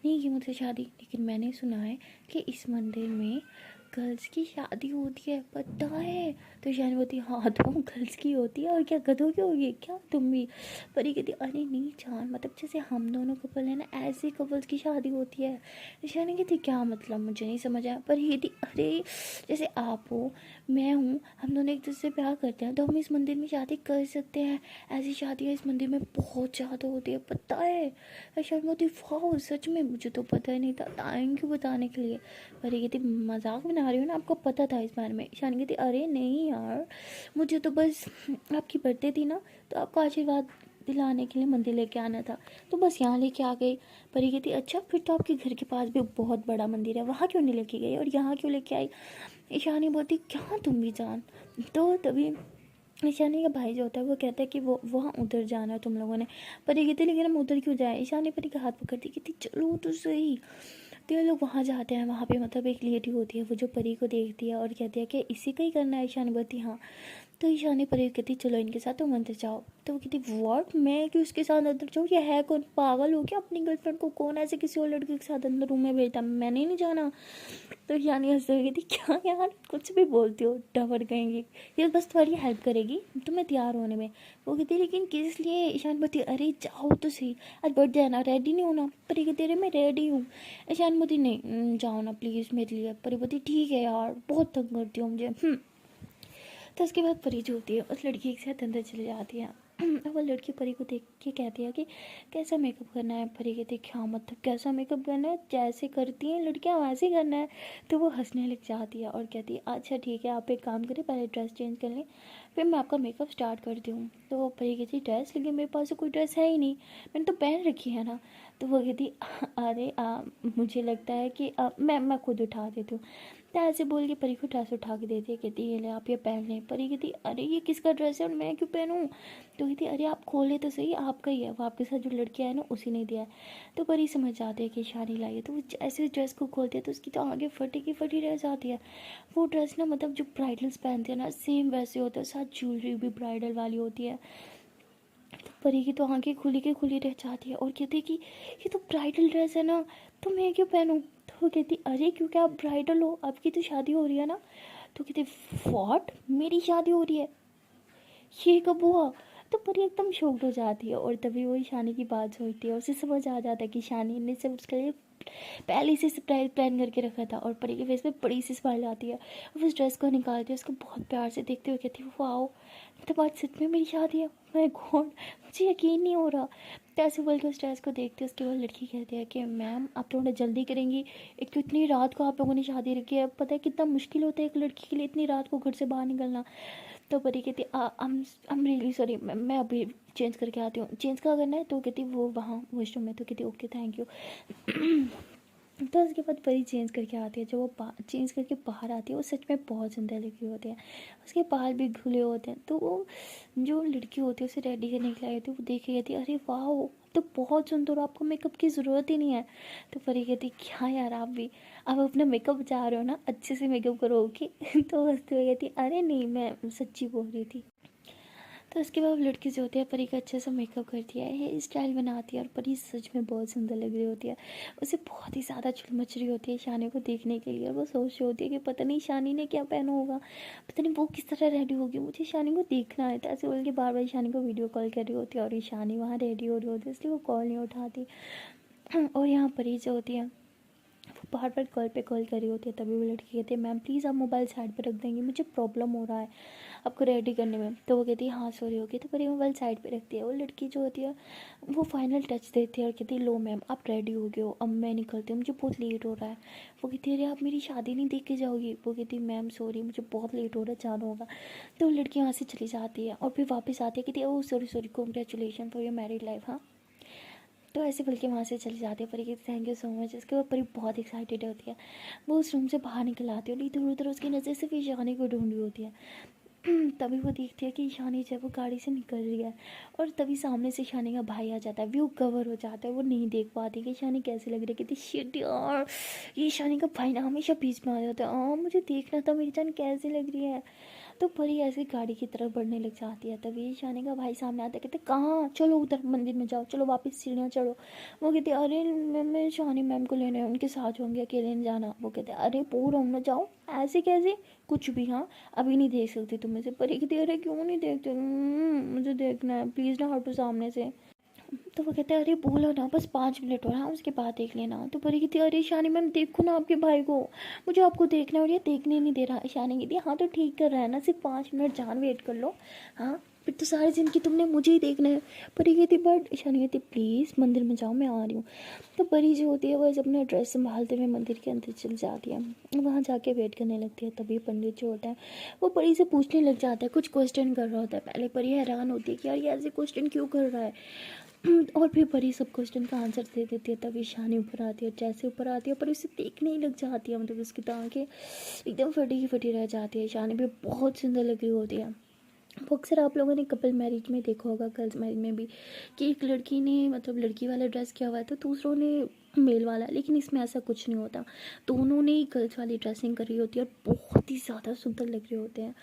नहीं की मुझसे शादी, लेकिन मैंने सुना है कि इस मंदिर में गर्ल्स की शादी होती है, पता है। तो ईशानी बोलती हाँ तो गर्ल्स की होती है और क्या गधों की होगी क्या तुम भी। परी कहती अरे नहीं जान, मतलब जैसे हम दोनों कपल है ना ऐसे कपल्स की शादी होती है। ईशानी कहती क्या मतलब, मुझे नहीं समझ आया। परी कहती अरे जैसे आप हो मैं हूँ, हम दोनों एक दूसरे से प्यार करते हैं तो हम इस मंदिर में शादी कर सकते हैं। ऐसी शादियाँ इस मंदिर में बहुत ज़्यादा होती है, पता है। ईशानी बोलती वाह सच में, मुझे तो पता ही नहीं था, थैंक यू बताने के लिए। परी कहती मजाक बना रही हो ना, आपको पता था इस बारे में। ईशानी कहती अरे नहीं यार, मुझे तो बस आपकी बर्थडे थी ना तो आपको आशीर्वाद दिलाने के लिए मंदिर लेके आना था, तो बस यहाँ लेके आ गई। परी कहती अच्छा फिर तो आपके घर के पास भी बहुत बड़ा मंदिर है, वहाँ क्यों नहीं लेके गई और यहाँ क्यों लेके आई। ईशानी बोलती क्या तुम भी जान। तो तभी ईशानी का भाई जो होता है वो कहता है कि वो वहाँ उधर जाना है तुम लोगों ने। परी कहती लेकिन हम उधर क्यों जाए। ईशानी परी का हाथ पकड़ती कहती चलो तो सही। तो ये लोग वहाँ जाते हैं, वहाँ पे मतलब एक लेडी होती है वो जो परी को देखती है और कहती है कि इसी का ही करना है। ईशानी बोलती हाँ। तो ईशानी परी कहती चलो इनके साथ तुम अंदर जाओ। तो वो कहती व्हाट, मैं क्यों इसके साथ अंदर जाऊँ, ये है कौन, पागल हो क्या, अपनी गर्लफ्रेंड को कौन ऐसे किसी और लड़के के साथ अंदर रूम में भेजता, मैंने नहीं जाना। तो ईशानी हंसते हुए कहती क्या यार कुछ भी बोलती हो, डबर गएंगी, ये बस तुम्हारी हेल्प करेगी तुम्हें तैयार होने में। वो कहती लेकिन किस लिए। ईशान बोलती अरे जाओ तो सही, आज बर्थडे है ना, रेडी नहीं होना। परी कहती अरे मैं रेडी हूँ। ईशान बोलती नहीं जाओ ना प्लीज़ मेरे लिए। परी बोलती ठीक है यार बहुत तंग करती हो मुझे। तो उसके बाद परी जो होती है उस लड़की के साथ अंदर चली जाती है। अब वो लड़की परी को देख के कहती है कि कैसा मेकअप करना है। परी कहती है क्या मतलब कैसा मेकअप करना है, जैसे करती हैं लड़कियां वैसे ही करना है। तो वो हंसने लग जाती है और कहती है अच्छा ठीक है आप एक काम करें पहले ड्रेस चेंज कर लें फिर मैं आपका मेकअप स्टार्ट करती हूँ। तो वो परी कहती ड्रेस, लेकिन मेरे पास तो कोई ड्रेस है ही नहीं, मैंने तो पहन रखी है ना। तो वो कहती अरे मुझे लगता है कि मैं खुद उठा देती हूँ। तो ऐसे बोल के परी को ड्रेस उठा के देती है, कहती ये ले आप ये पहन लें। परी कहती अरे ये किसका ड्रेस है और मैं क्यों पहनूं। तो कहती अरे आप खोले तो सही, आपका ही है, वो आपके साथ जो लड़की है ना उसी ने दिया है। तो परी समझ जाती है कि ईशानी लाई है। तो वो जैसे उस ड्रेस को खोलती है तो उसकी तो आगे फटी की फटी रह जाती है। वो ड्रेस ना मतलब जो ब्राइडल्स पहनती है ना सेम वैसे होता है, साथ ज्वेलरी भी ब्राइडल वाली होती है। तो परी की तो आंखें खुली के खुली रह जाती है और कहती है कि ये तो ब्राइडल ड्रेस है ना, तो मैं क्यों पहनूं। तो वो कहती अरे क्योंकि आप ब्राइडल हो, आपकी तो शादी हो रही है ना। तो कहती व्हाट, मेरी शादी हो रही है, ये कब हुआ। तो परी एकदम शॉक्ड हो जाती है और तभी वो ईशानी की बात सोचती है, उसे समझ आ जाता है कि ईशानी ने सिर्फ उसके लिए पहले से सरप्राइज प्लान करके रखा था। और परी के फेस पे बड़ी सी स्माइल आती है, वो उस ड्रेस को निकालती है, उसको बहुत प्यार से देखते हुए कहती है वाओ तो आज सच में मेरी शादी है, माय गॉड मुझे यकीन नहीं हो रहा। तो ऐसे बोल के उस ड्रेस को देखते उसके बाद लड़की कहती है कि मैम आप थोड़ा जल्दी करेंगी, एक तो इतनी रात को आप लोगों ने शादी रखी है, पता है कितना मुश्किल होता है एक लड़की के लिए इतनी रात को घर से बाहर निकलना। तो परी कहती आई एम रियली सॉरी, मैं अभी चेंज करके आती हूँ। चेंज क्या करना है। तो कहती वो वहाँ वॉशरूम में। तो कहती ओके थैंक यू। तो उसके बाद परी चेंज करके आती है, जब वो चेंज करके बाहर आती है वो सच में बहुत सुंदर लग रही होती है, उसके बाल भी खुले होते हैं। तो वो जो लड़की होती है उसे रेडी करने के लिए आई थी, वो देख के कहती है अरे वाह तो बहुत सुंदर हो, आपको मेकअप की ज़रूरत ही नहीं है। तो परी कहती क्या यार आप भी, आप अपना मेकअप बचा रहे हो ना, अच्छे से मेकअप करो ओके। तो हंसते हुए कहती अरे नहीं मैं सच्ची बोल रही थी। तो उसके बाद लड़की जो होती है परी का अच्छे से मेकअप करती है, हेयर स्टाइल बनाती है और परी सच में बहुत सुंदर लग रही होती है। उसे बहुत ही ज़्यादा चुल मच रही होती है शानी को देखने के लिए और वो सोच रही होती है कि पता नहीं शानी ने क्या पहना होगा, पता नहीं वो किस तरह रेडी होगी, मुझे शानी को देखना है। तो ऐसे बोल के बार बार शानी को वीडियो कॉल कर रही होती है और शानी वहाँ रेडी हो रही होती है, इसलिए वो कॉल नहीं उठाती। और यहाँ परी जो होती है वो बार बार कॉल पे कॉल कर रही होती है। तभी वो लड़की कहती है मैम प्लीज़ आप मोबाइल साइड पे रख देंगे, मुझे प्रॉब्लम हो रहा है आपको रेडी करने में। तो वो कहती है हाँ सॉरी होगी। तो परी मोबाइल साइड पे रखती है। वो लड़की जो होती है वो फाइनल टच देती है और कहती है लो मैम आप रेडी हो गए हो, अब मैं निकलती हूँ, मुझे बहुत लेट हो रहा है। वो कहती है अरे आप मेरी शादी नहीं देख के जाओगी। वो कहती है मैम सॉरी मुझे बहुत लेट हो रहा है, जाना होगा। तो वो लड़की वहाँ से चली जाती है और फिर वापस आती है, कहती है oh sorry sorry congratulation for your married life. हाँ, तो ऐसे बोल के वहाँ से चली जाती है। परी कहती थैंक यू सो मच। इसके बाद परी बहुत एक्साइटेड होती है। वो उस रूम से बाहर निकल आती है और इधर उधर उसकी नज़र सिर्फ ईशानी को ढूंढ रही होती है। तभी वो देखती है कि ईशानी जब वो गाड़ी से निकल रही है और तभी सामने से ईशानी का भाई आ जाता है। व्यू कवर हो जाता है, वो नहीं देख पाती कि ईशानी कैसी लग रही है। कहती शिट यार, ये ईशानी का भाई ना हमेशा बीच में आ जाता है। मुझे देखना था मेरी जान कैसी लग रही है। तो परी ऐसे गाड़ी की तरफ बढ़ने लग जाती है। तभी ईशानी का भाई सामने आता है, कहते कहाँ, चलो उधर मंदिर में जाओ, चलो वापस सीढ़ियाँ चढ़ो। वो कहते अरे मैं शानी मैम को लेने उनके साथ होंगे, अकेले नहीं जाना। वो कहते अरे बोर हो ना, जाओ ऐसे कैसे कुछ भी। हाँ अभी नहीं देख सकती तुम मुझे। परी कहती अरे क्यों नहीं देखते, मुझे देखना है प्लीज़ ना हटो सामने से। तो वो कहते हैं अरे बोलो ना बस 5 मिनट और, हाँ उसके बाद देख लेना। तो परी कहती अरे शानी मैम देखो ना आपके भाई को, मुझे आपको देखना है और ये देखने नहीं दे रहा। शानी कहती हाँ तो ठीक कर रहा है ना, सिर्फ 5 मिनट जान वेट कर लो। हाँ फिर तो सारी ज़िंदगी तुमने मुझे ही देखना है। परी कहती बट शानी कहती प्लीज़ मंदिर में जाओ मैं आ रही हूँ। तो परी जो होती है वो ऐसे अपना ड्रेस संभालते हुए मंदिर के अंदर चल जाती है। वहाँ जाके वेट करने लगती है। तभी पंडित जो होता है वो परी से पूछने लग जाता है, कुछ क्वेश्चन कर रहा होता है। पहले परी हैरान होती है कि यार ये ऐसे क्वेश्चन क्यों कर रहा है, और फिर परी सब क्वेश्चन का आंसर दे देती है। तभी ईशानी ऊपर आती है। जैसे ऊपर आती है पर उसे देखने ही लग जाती है, मतलब उसकी तो आंखें एकदम फटी की फटी रह जाती है। ईशानी भी बहुत सुंदर लग रही होती है। वो अक्सर आप लोगों ने कपल मैरिज में देखा होगा, गर्ल्स मैरिज में भी, कि एक लड़की ने मतलब लड़की वाला ड्रेस किया हुआ है तो दूसरों ने मेल वाला। लेकिन इसमें ऐसा कुछ नहीं होता, दोनों ने ही गर्ल्स वाली ड्रेसिंग करी होती है और बहुत ही ज़्यादा सुंदर लग रहे होते हैं।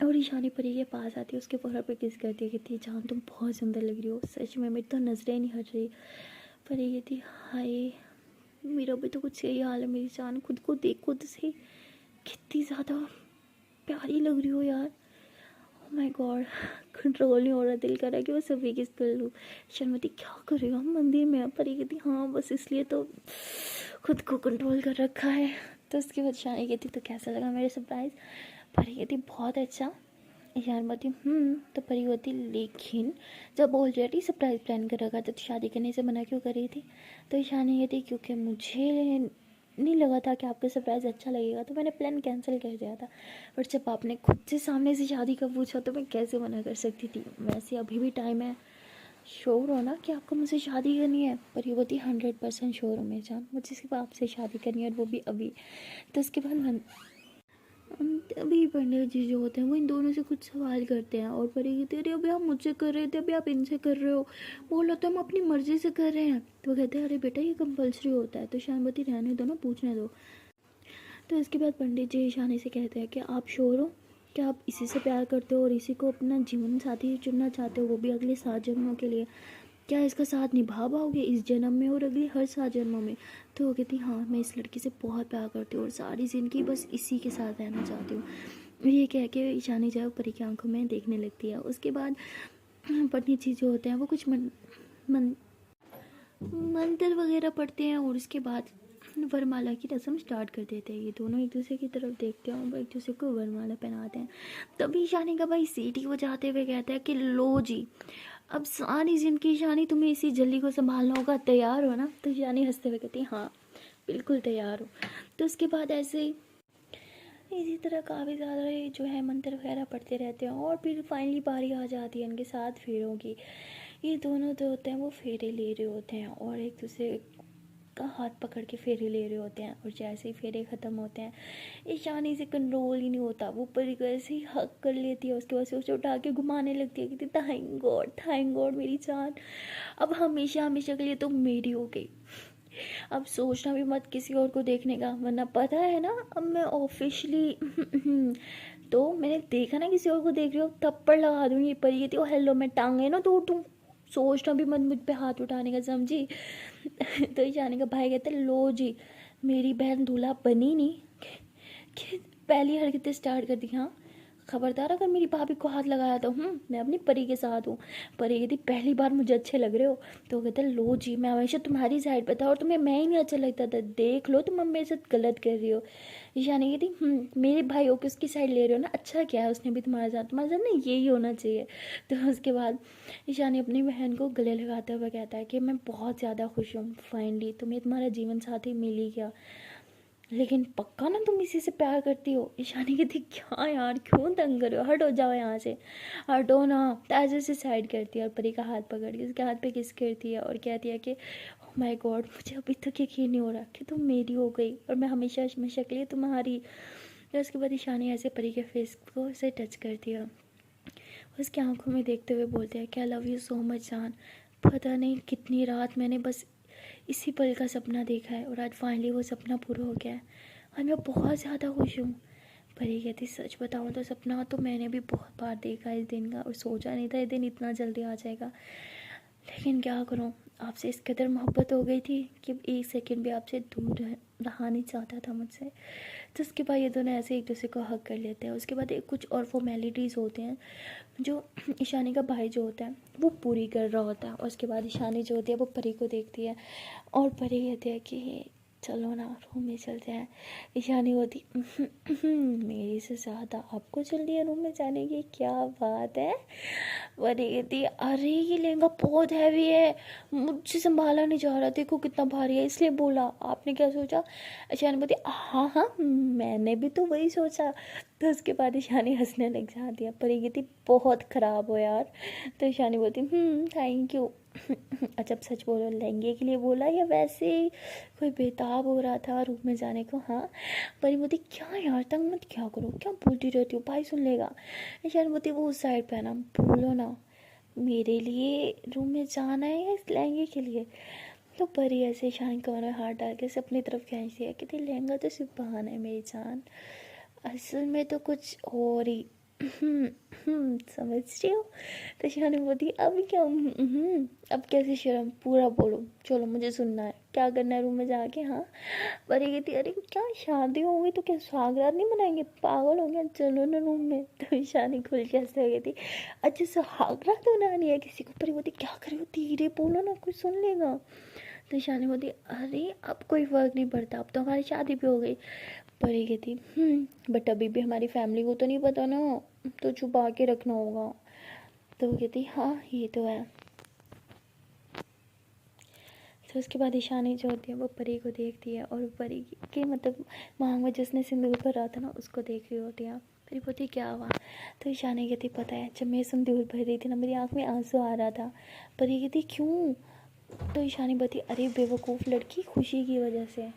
और ईशानी परी के पास आती है, उसके फोर पे किस करती है, कहती है जान तुम बहुत सुंदर लग रही हो, सच में मेरी तो नजरें नहीं हट रही। परी कहती हाय मेरा भी तो कुछ यही हाल है मेरी जान, खुद को देखो तो सही कितनी ज़्यादा प्यारी लग रही हो यार। ओह माय गॉड, कंट्रोल नहीं हो रहा, दिल कर रहा है कि मैं सभी किस कर लूँ। शर्मती क्या कर रही हो, हम मंदिर में। परी कहती हाँ बस इसलिए तो खुद को कंट्रोल कर रखा है। तो उसके बाद शानी कहती तो कैसा लगा मेरे सरप्राइज़। परी कहती बहुत अच्छा। ईशान बोलती तो परी होती लेकिन जब ऑलरेडी सरप्राइज प्लान कर रखा था तो शादी करने से मना क्यों कर रही थी। तो ईशान ये थी क्योंकि मुझे नहीं लगा था कि आपको सरप्राइज़ अच्छा लगेगा तो मैंने प्लान कैंसिल कर दिया था। बट जब आपने खुद से सामने से शादी का पूछा तो मैं कैसे मना कर सकती थी। वैसे अभी भी टाइम है, श्योर हो ना कि आपको मुझसे शादी करनी है। पर ये बोलती 100% श्योर हो मेरी जान, मुझे सिर्फ आपसे शादी करनी है और वो भी अभी। तो उसके बाद अभी पंडित जी जो होते हैं वो इन दोनों से कुछ सवाल करते हैं और परी कहती है अरे अभी आप मुझसे कर रहे थे, अभी आप इनसे कर रहे हो। बोला तो हम अपनी मर्जी से कर रहे हैं। तो वो कहते हैं अरे बेटा ये कंपल्सरी होता है। तो श्यामवती रहने दो ना, पूछने दो। तो इसके बाद पंडित जी ईशानी से कहते हैं कि आप श्योर हो कि आप इसी से प्यार करते हो और इसी को अपना जीवन साथी चुनना चाहते हो, वो भी अगले 7 जन्मों के लिए। क्या इसका साथ निभा पाओगे इस जन्म में और अगले हर 7 जन्मों में। तो वो कहती हाँ मैं इस लड़की से बहुत प्यार करती हूँ और सारी ज़िंदगी बस इसी के साथ रहना चाहती हूँ। ये कह के ईशानी जो है परी की आंखों में देखने लगती है। उसके बाद पंडित जी जो होते हैं वो कुछ मंत्र वगैरह पढ़ते हैं और उसके बाद वरमाला की रस्म स्टार्ट कर देते हैं। ये दोनों एक दूसरे की तरफ देखते हैं और एक दूसरे को वरमाला पहनाते हैं। तभी ईशानी का भाई सीटी बजाते हुए कहता है कि लो जी अब सारी जिंदगी ईशानी तुम्हें इसी जल्दी को संभालना होगा, तैयार हो ना। तो ईशानी हंसते हुए कहती है हाँ बिल्कुल तैयार हो। तो उसके बाद ऐसे ही इसी तरह काफ़ी ज़्यादा जो है मंत्र वगैरह पढ़ते रहते हैं और फिर फाइनली बारी आ जाती है इनके साथ फेरों की। ये दोनों जो होते हैं वो फेरे ले रहे होते हैं और एक दूसरे का हाथ पकड़ के फेरे ले रहे होते हैं। और जैसे ही फेरे ख़त्म होते हैं ईशानी से कंट्रोल ही नहीं होता, वो परी को ऐसे ही हक कर लेती है, उसके बाद से उसे उठा के घुमाने लगती है कि थैंक गॉड मेरी जान, अब हमेशा हमेशा के लिए तो मेरी हो गई। अब सोचना भी मत किसी और को देखने का, वरना पता है ना अब मैं ऑफिशियली तो मैंने देखा ना किसी और को देख रही हो थप्पड़ लगा दूंगी। परी कहती हो हेलो मैं टांगे ना तोड़ दूँ, सोचना भी मत मुझ पे हाथ उठाने का, समझी। तो ईशानी का भाई कहता है लो जी मेरी बहन दूल्हा बनी नहीं कि पहली हरकतें स्टार्ट कर दी। हाँ खबरदार अगर मेरी भाभी को हाथ लगाया तो मैं अपनी परी के साथ हूँ। परी कहती पहली बार मुझे अच्छे लग रहे हो। तो कहते लो जी, मैं हमेशा तुम्हारी साइड पे था और तुम्हें मैं ही नहीं अच्छा लगता था, देख लो तुम अब मेरे साथ गलत कर रही हो। ईशानी कहती मेरे भाई हो के उसकी साइड ले रहे हो ना, अच्छा क्या है, उसने भी तुम्हारे साथ ना यही होना चाहिए। तो उसके बाद ईशानी अपनी बहन को गले लगाते हुए कहता है कि मैं बहुत ज़्यादा खुश हूँ, फाइनली तुम्हें तुम्हारा जीवन साथी मिल ही गया, लेकिन पक्का ना तुम इसी से प्यार करती हो। ईशानी कहती क्या यार, क्यों तंग कर रहे हो, हट हो जाओ यहाँ से, हटो ना। तो ऐसे से साइड करती है और परी का हाथ पकड़ के उसके हाथ पे किस करती है और कहती है कि ओह माय गॉड, मुझे अभी तक यकीन नहीं हो रहा कि तुम मेरी हो गई और मैं हमेशा में शक्ल तुम्हारी। तो उसके बाद ईशानी ऐसे परी के फेस को ऐसे टच करती है, उसकी आंखों में देखते हुए बोलते हैं कि I love you so much जान, पता नहीं कितनी रात मैंने बस इसी पल का सपना देखा है और आज फाइनली वो सपना पूरा हो गया है और मैं बहुत ज़्यादा खुश हूँ। परी कहती सच बताऊँ तो सपना तो मैंने भी बहुत बार देखा इस दिन का और सोचा नहीं था ये दिन इतना जल्दी आ जाएगा, लेकिन क्या करूँ, आपसे इस कदर मोहब्बत हो गई थी कि एक सेकंड भी आपसे दूर रहा नहीं चाहता था मुझसे। तो उसके बाद ये दोनों ऐसे एक दूसरे को हग कर लेते हैं। उसके बाद एक कुछ और फॉर्मेलिटीज़ होते हैं जो ईशानी का भाई जो होता है वो पूरी कर रहा होता है और उसके बाद ईशानी जो होती है वो परी को देखती है और परी कहती है कि चलो ना रूम में चलते हैं। ईशानी होती मेरे से ज़्यादा आपको जल्दी है रूम में जाने की, क्या बात है। परी कहती अरे ये लहंगा बहुत हैवी है, मुझसे संभाला नहीं जा रहा, देखो कितना भारी है, इसलिए बोला, आपने क्या सोचा। ईशानी बोलती हाँ हाँ मैंने भी तो वही सोचा। तो उसके बाद ईशानी हंसने लग जाती है। परी कहती बहुत ख़राब हो यार। तो ईशानी बोलती थैंक यू। अच्छा अब सच बोलो, लहंगे के लिए बोला या वैसे ही कोई बेताब हो रहा था रूम में जाने को। हाँ। परी बोलती क्या यार तंग मत क्या करो, क्या बोलती रहती हो, भाई सुन लेगा। ईशानी बोलती वो उस साइड पे है ना, बोलो ना मेरे लिए रूम में जाना है या इस लहंगे के लिए। तो परी ऐसे ईशानी कमर में हाथ डाल के अपनी तरफ खींचती है कि लहंगा तो सिर्फ बहाना है मेरी जान, असल में तो कुछ और ही। समझ रही हो। तो शानी बोलती अब क्या अब कैसी शर्म, पूरा बोलो, चलो मुझे सुनना है, क्या करना है रूम में जाके। हाँ। परी कहती अरे क्या शादी हो गई तो क्या सुहागरात नहीं मनाएंगे, पागल हो गया, चलो ना रूम में। तो शानी खुल के हंसने लगी थी, अच्छा सुहागरात मनानी है किसी को। परी बोलती क्या कर रही हो, धीरे बोलो ना कोई सुन लेगा। तो शानी बोलती अरे अब कोई फर्क नहीं पड़ता, अब तो हमारी शादी भी हो गई। परी कहती बट अभी भी हमारी फैमिली को तो नहीं पता ना, तो छुपा के रखना होगा। तो वो कहती हाँ ये तो है। तो उसके बाद ईशानी जो होती है वो परी को देखती है और परी के मतलब मांग में जिसने सिंदूर भरा था ना उसको देख रही होती है। परी बोलती क्या हुआ। तो ईशानी कहती पता है जब मैं सिंदूर भर रही थी ना मेरी आँख में आंसू आ रहा था। परी कहती क्यों। तो ईशानी बोलती अरे बेवकूफ़ लड़की, खुशी की वजह से।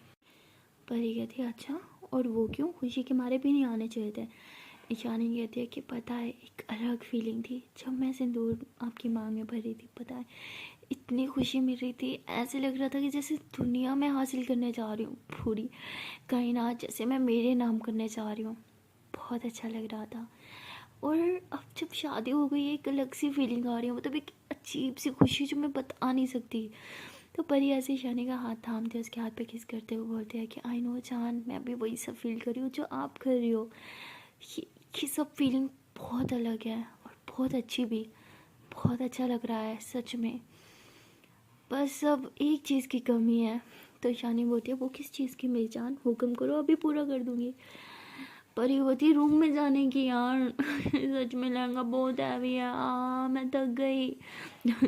परी कहती अच्छा और वो क्यों, खुशी के मारे भी नहीं आने चाहिए थे। ईशानी कहती है कि पता है एक अलग फीलिंग थी जब मैं सिंदूर आपकी मांग में भरी थी, पता है इतनी खुशी मिल रही थी, ऐसे लग रहा था कि जैसे दुनिया में हासिल करने जा रही हूँ, पूरी कायनात जैसे मैं मेरे नाम करने जा रही हूँ, बहुत अच्छा लग रहा था। और अब जब शादी हो गई एक अलग सी फीलिंग आ रही है, मतलब एक अजीब सी खुशी जो मैं बता नहीं सकती। तो परी ऐसे ईशानी का हाथ थामते उसके हाथ पे किस करते हुए बोलते हैं कि आई नो जान, मैं भी वही सब फील कर रही हूँ जो आप कर रही हो, ये सब फीलिंग बहुत अलग है और बहुत अच्छी भी, बहुत अच्छा लग रहा है सच में, बस अब एक चीज़ की कमी है। तो ईशानी बोलती है वो किस चीज़ की मेरी जान, हुक्म करो अभी पूरा कर दूँगी। परी होती रूम में जाने की यार सच में लहंगा बहुत हैवी है, मैं थक गई।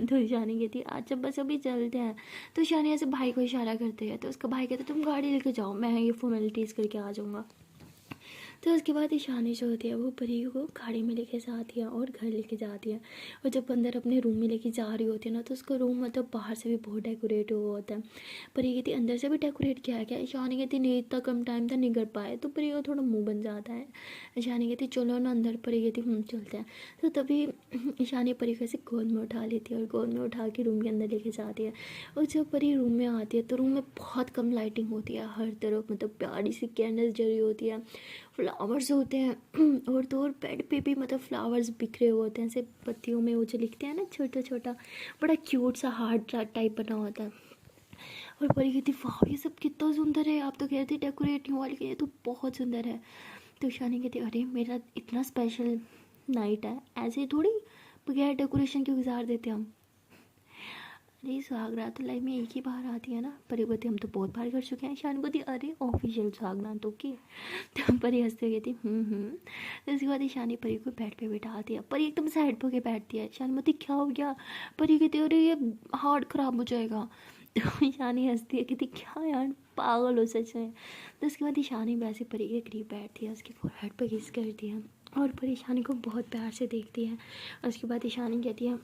तो ईशानी कहती अच्छा बस अभी चलते हैं। तो ईशानी ऐसे भाई को इशारा करते हैं तो उसका भाई कहता तुम गाड़ी लेके जाओ, मैं ये फॉर्मेलिटीज़ करके आ जाऊँगा। तो उसके बाद ईशानी जो होती है वो परी को गाड़ी में लेके जाती है और घर लेके जाती है। और जब अंदर अपने रूम में लेके जा रही होती है ना तो उसका रूम मतलब बाहर से भी बहुत डेकोरेट हुआ होता है। परी कहती अंदर से भी डेकोरेट किया है क्या। ईशानी कहती नहीं इतना कम टाइम था नहीं कर पाए। तो परी को थोड़ा मुँह बन जाता है। ईशानी कहती चलो ना अंदर। परी कहती चलते हैं। तो तभी ईशानी परी को ऐसे गोद में उठा लेती है और गोद में उठा के रूम के अंदर लेके जाती है। और जब परी रूम में आती है तो रूम में बहुत कम लाइटिंग होती है, हर तरफ मतलब प्यारी सी कैंडल्स जली होती है, फ्लावर्स होते हैं और तो और बेड पे भी मतलब फ्लावर्स बिखरे हुए होते हैं ऐसे पत्तियों में, वो जो लिखते हैं ना छोटा छोटा, बड़ा क्यूट सा हार्ट टाइप बना होता है। और परी कहती वाह ये सब कितना सुंदर है, आप तो कहते डेकोरेट नहीं हुआ लेकिन ये तो बहुत सुंदर है। तो ईशानी कहती अरे मेरा इतना स्पेशल नाइट है, ऐसे थोड़ी बगैर डेकोरेशन के गुजार देते हम। अरे सुहागरात तो लाइफ में एक ही बार आती है ना। परी बोलती हम तो बहुत बार कर चुके हैं। ईशानी बोलती अरे ऑफिशियल सुहागरात तो की। तो परी हंसते हुए कहती तो उसके बाद ईशानी परी को बेड पे बिठा दिया। परी एकदम साइड पर के बैठती है। ईशानी बोलती क्या हो गया? परी कहती अरे ये हार्ट ख़राब हो जाएगा। तो ईशानी हंसती है, कहती क्या यार पागल हो सच में। तो उसके बाद ईशानी वैसे परी के करीब बैठती है, उसके फोरहेड पर किस करती है और परी ईशानी को बहुत प्यार से देखती है। उसके बाद ईशानी कहती है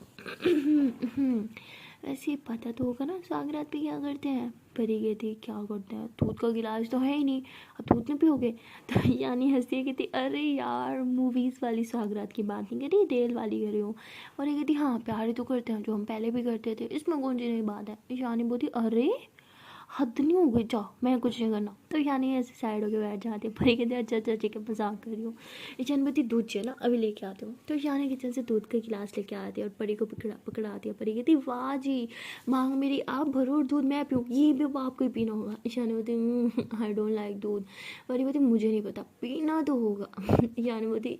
वैसे पता तो होगा ना सुहागरात पे क्या करते हैं? परी कहती क्या करते हैं? दूध का गिलास तो है ही नहीं, अब दूध में पियोगे? तो ईशानी हंसती है, कहती अरे यार मूवीज़ वाली सुहागरात की बात नहीं कर रही, रियल वाली कर रही हूँ। और ये कहती हाँ प्यार ही तो करते हैं जो हम पहले भी करते थे, इसमें कौन सी नई बात है? ईशानी बोलती अरे हद नहीं हो गई, जाओ मैं कुछ नहीं करना। तो ईशानी ऐसे साइड होकर बैठ जाती है। परी कहते अच्छा अच्छा ठीक है मजाक कर रही हूँ। ईशानी बोलती दूध चाहिए ना, अभी लेके आती हूँ। तो ईशानी किचन से दूध का गिलास लेके आती है और परी को पकड़ाती है। परी कहती वाह जी मांग मेरी आप भरो और दूध मैं पीऊँ, ये भी आपको ही पीना होगा। ईशानी बोलती आई डोंट लाइक दूध। परी बोलती मुझे नहीं पता, पीना तो होगा। ईशानी बोलती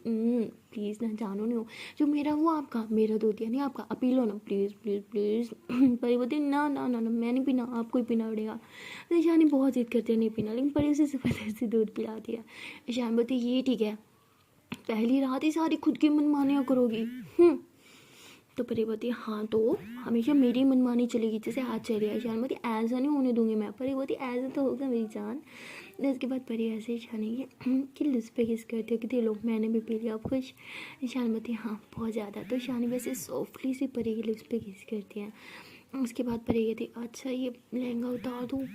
प्लीज़ ना जानो नहीं हो, जो मेरा वो आपका, मेरा दूध या नहीं आपका, आप पी लो ना प्लीज़ प्लीज़ प्लीज़। परी बोलती ना ना ना ना मैं नहीं पीना, आपको ही पीना पड़ेगा। तो ईशानी बहुत जिद करती है नहीं पीना, लेकिन परी उसे ज़बरदस्ती दूध पिलाती है। ईशानी बोलती ये ठीक है, पहली रात ही सारी खुद की मनमानियाँ करोगी। तो परी बोलती हाँ तो हमेशा मेरी मनमानी चलेगी जैसे आज चल रही है। ईशानी बोलती ऐसा नहीं होने दूंगी मैं। परी बोलती ऐसा तो होगा मेरी जान। इसके बाद परी ऐसे ईशानी कि लिप्स पे किस करती है, कि लोग मैंने भी पी लिया अब खुश। ईशानी बोलती हाँ बहुत ज़्यादा। तो ईशानी वैसे सॉफ्टली सी परी के लिप्स पे किस करती है। उसके बाद परी कहती अच्छा ये लहंगा उतार दूँ,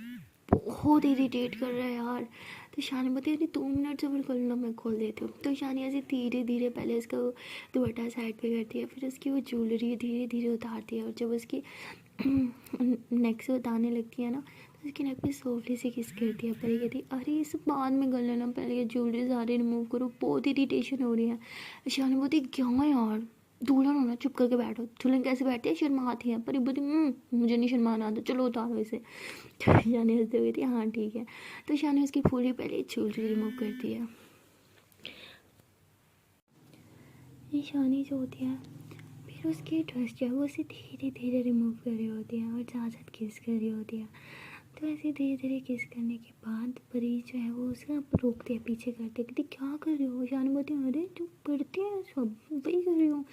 बहुत इरिटेट कर रहा है यार। तो ईशानी बोलती है 2 मिनट सब्र कर लो मैं खोल देती हूँ। तो ईशानी ऐसे धीरे धीरे पहले उसका दुपट्टा साइड पे करती है, फिर उसकी वो ज्वेलरी धीरे धीरे उतारती है और जब उसकी नेक से उतारने लगती है ना तो उसकी नेक पे सॉफ्टली से किस करती है। परी कहती अरे ये सब बाद में कर लेना, पहले ये ज्वेलरी सारे रिमूव करो, बहुत इरिटेशन हो रही है। ईशानी बोलती क्या यार दुल्हन होना चुप करके बैठो। दुल्हन कैसे बैठती है? शर्माती है। पर बोलती मुझे नहीं शर्माना आता, चलो उतारो इसे। ईशानी हंसते हुए थी हाँ ठीक है। तो ईशानी उसकी पूरी पहले ज्वेलरी रिमूव करती है। ईशानी जो होती है फिर उसकी ड्रेस जो है वो उसे धीरे धीरे रिमूव कर रही होती है और साथ किस कर रही होती है। तो ऐसे धीरे धीरे किस करने के बाद परी जो है वो उसे रोकती है, पीछे करते कहती क्या कर रही हो? ईशानी बोलती है अरे जो करती है सब वही कर रही हूँ।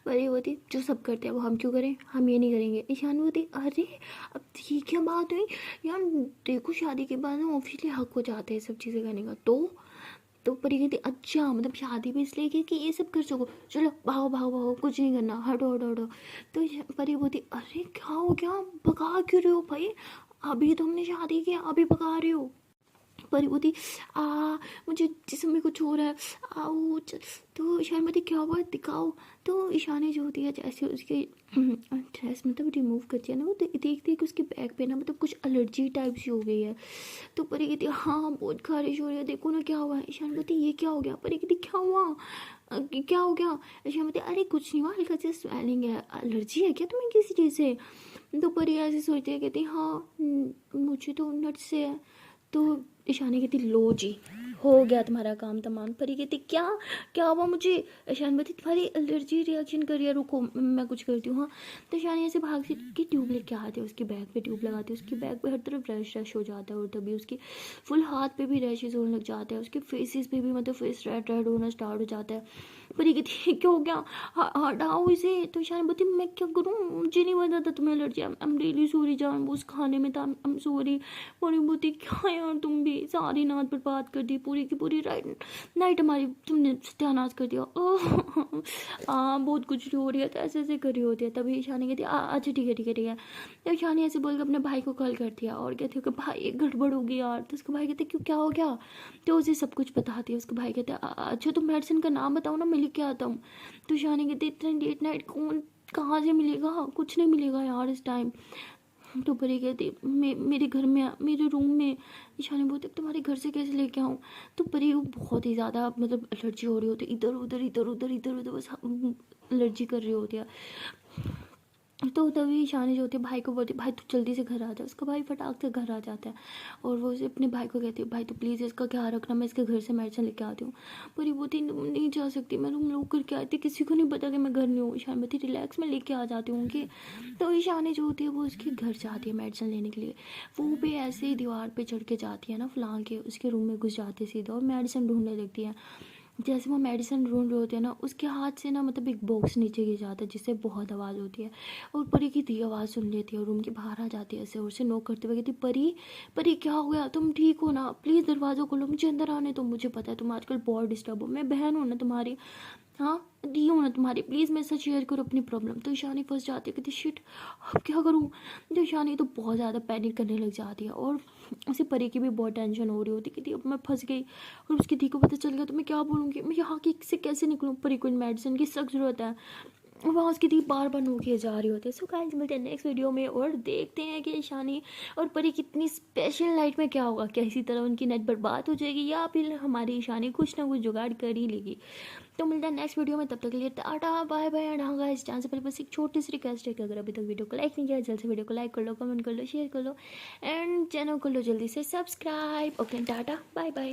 परी होती जो सब करते हैं वो हम क्यों करें, हम ये नहीं करेंगे। ईशानी होती अरे अब ये क्या बात हुई यार, देखो शादी के बाद ना ऑफिशियली हक हो जाते हैं सब चीज़ें करने का। तो परी कहती अच्छा मतलब शादी भी इसलिए की कि ये सब कर सको, चलो भागो भागो भागो कुछ नहीं करना, हटो हटो हटो। तो परी बोलती अरे क्या हो गया, भगा क्यों रहे हो भाई, अभी तो हमने शादी किया अभी भगा रहे हो। परी बोलती मुझे जिसम में कुछ हो रहा है, आउच। तो ईशानी बोलती क्या हुआ दिखाओ। तो ईशानी जो होती है जैसे उसकी ड्रेस मतलब रिमूव करती है ना वो देखती है कि उसके बैक पे ना मतलब कुछ एलर्जी टाइप सी हो गई है। तो परी कहती है हाँ बहुत खारिश हो रही है, देखो ना क्या हुआ है। ईशानी बोलती ये क्या हो गया? परी कहती क्या हुआ, क्या हो गया? ईशानी बोलती अरे कुछ नहीं हुआ, हल्का सा स्वेलिंग है, एलर्जी है क्या तुम्हें किसी चीज़ से? तो परी ऐसे सोचती है, कहती हाँ मुझे तो नट से है। तो ईशानी कहती लो जी हो गया तुम्हारा काम तमाम। परी कहती क्या क्या हुआ मुझे? ईशानी बोलती तुम्हारी एलर्जी रिएक्शन कर रही है, रुको मैं कुछ करती हूँ। हाँ। तो ईशानी ऐसे भागती की ट्यूब लेके आती है, उसकी बैग पे ट्यूब लगाती है, उसकी बैग पे हर तरफ रश हो जाता है और तभी उसकी फुल हाथ पे भी रैशेज होने लग जाते हैं, उसके फेसेस पे भी मतलब फेस रेड रेड होना स्टार्ट हो जाता है। परी कहती क्या हो गया, हटाओ इसे। तो ईशानी बोलती मैं क्या करूँ, मुझे नहीं पता था तुम्हें allergy, I am really sorry जान, वो उस खाने में था, आई एम सॉरी। परी बोलती क्या यार तुम भी सारी नाच बर्बाद कर दी, पूरी की पूरी नाइट हमारी तुमने सत्यानाश कर दिया। बहुत कुछ हो रही है तो ऐसे ऐसे कर रही होती है। तभी ईशानी कहती अच्छा ठीक है ठीक है ठीक है। तो ईशानी ऐसे बोल के अपने भाई को कॉल कर दिया और कहती है कि भाई एक गड़बड़ होगी यार। तो उसका भाई कहते क्यों क्या हो गया? तो उसे सब कुछ बताती है। उसका भाई कहते अच्छा तुम मेडिसिन का नाम बताओ ना मैं लिख के आता हूँ। तो ईशानी कहती इतने लेट नाइट कौन कहाँ से मिलेगा, कुछ नहीं मिलेगा यार इस टाइम। तो परी कहती मेरे घर में मेरे रूम में। ईशानी बोलती तुम्हारे घर से कैसे लेके आऊँ? तो परी वो बहुत ही ज़्यादा मतलब एलर्जी हो रही होती है, इधर उधर इधर उधर इधर उधर बस एलर्जी कर रही होती है। तो तभी ईशानी जो होती है भाई को बोलती है भाई तू जल्दी से घर आ जा। उसका भाई फटाक से घर आ जाता है और वो उसे अपने भाई को कहती है भाई तू प्लीज़ इसका ख्याल रखना, मैं इसके घर से मेडिसिन लेके आती हूँ। पर ये बोलती नहीं जा सकती, मैं तुम लोग करके आई थी, किसी को नहीं पता कि मैं घर नहीं हूँ। ईशानी बोलती रिलैक्स, मैं लेके आ जाती हूँ कि। तो ईशानी जो होती है वो उसके घर जाती है मेडिसिन लेने के लिए। वो भी ऐसे ही दीवार पर चढ़ के जाती है ना फलां के, उसके रूम में घुस जाती है सीधा और मेडिसिन ढूंढने लगती है। जैसे वो मेडिसिन ढूंढ रहे होते हैं ना, उसके हाथ से ना मतलब एक बॉक्स नीचे गिर जाता है जिससे बहुत आवाज़ होती है और परी की धी आवाज़ सुन लेती है और रूम के बाहर आ जाती है ऐसे और उसे नॉक करते हुए कहती परी, परी क्या हो गया, तुम ठीक हो ना, प्लीज़ दरवाज़ा खोलो, मुझे अंदर आने दो, मुझे पता है तुम आजकल बहुत डिस्टर्ब हो, मैं बहन हूँ ना तुम्हारी, हाँ दी हूँ ना तुम्हारी, प्लीज़ मेरे साथ शेयर करो अपनी प्रॉब्लम। तो ईशानी फंस जाती है, कहती शिट अब क्या करूँ। तो ईशानी तो बहुत ज़्यादा पैनिक करने लग जाती है और उसे परी की भी बहुत टेंशन हो रही होती है कि अब मैं फंस गई और उसकी दी को पता चल गया तो मैं क्या बोलूँगी, मैं यहाँ की से कैसे निकलूँ, परी को मेडिसिन की सख्त ज़रूरत है। वहाँ उसकी दी बार बार नोके जा रही होती है। सो गाइस मिलते हैं नेक्स्ट वीडियो में और देखते हैं कि ईशानी और परी कितनी स्पेशल नाइट में क्या होगा, क्या इसी तरह उनकी नाइट बर्बाद हो जाएगी या फिर हमारी ईशानी कुछ ना कुछ जुगाड़ कर ही लेगी। तो मिलता है नेक्स्ट वीडियो में, तब तक के लिए टाटा बाय बाय। एंड हाँ गाइस चांस से पहले बस एक छोटी सी रिक्वेस्ट है कि अगर अभी तक वीडियो को लाइक नहीं किया जल्द से वीडियो को लाइक कर लो, कमेंट कर लो, शेयर कर लो एंड चैनल कर लो जल्दी से subscribe. Okay tata bye bye.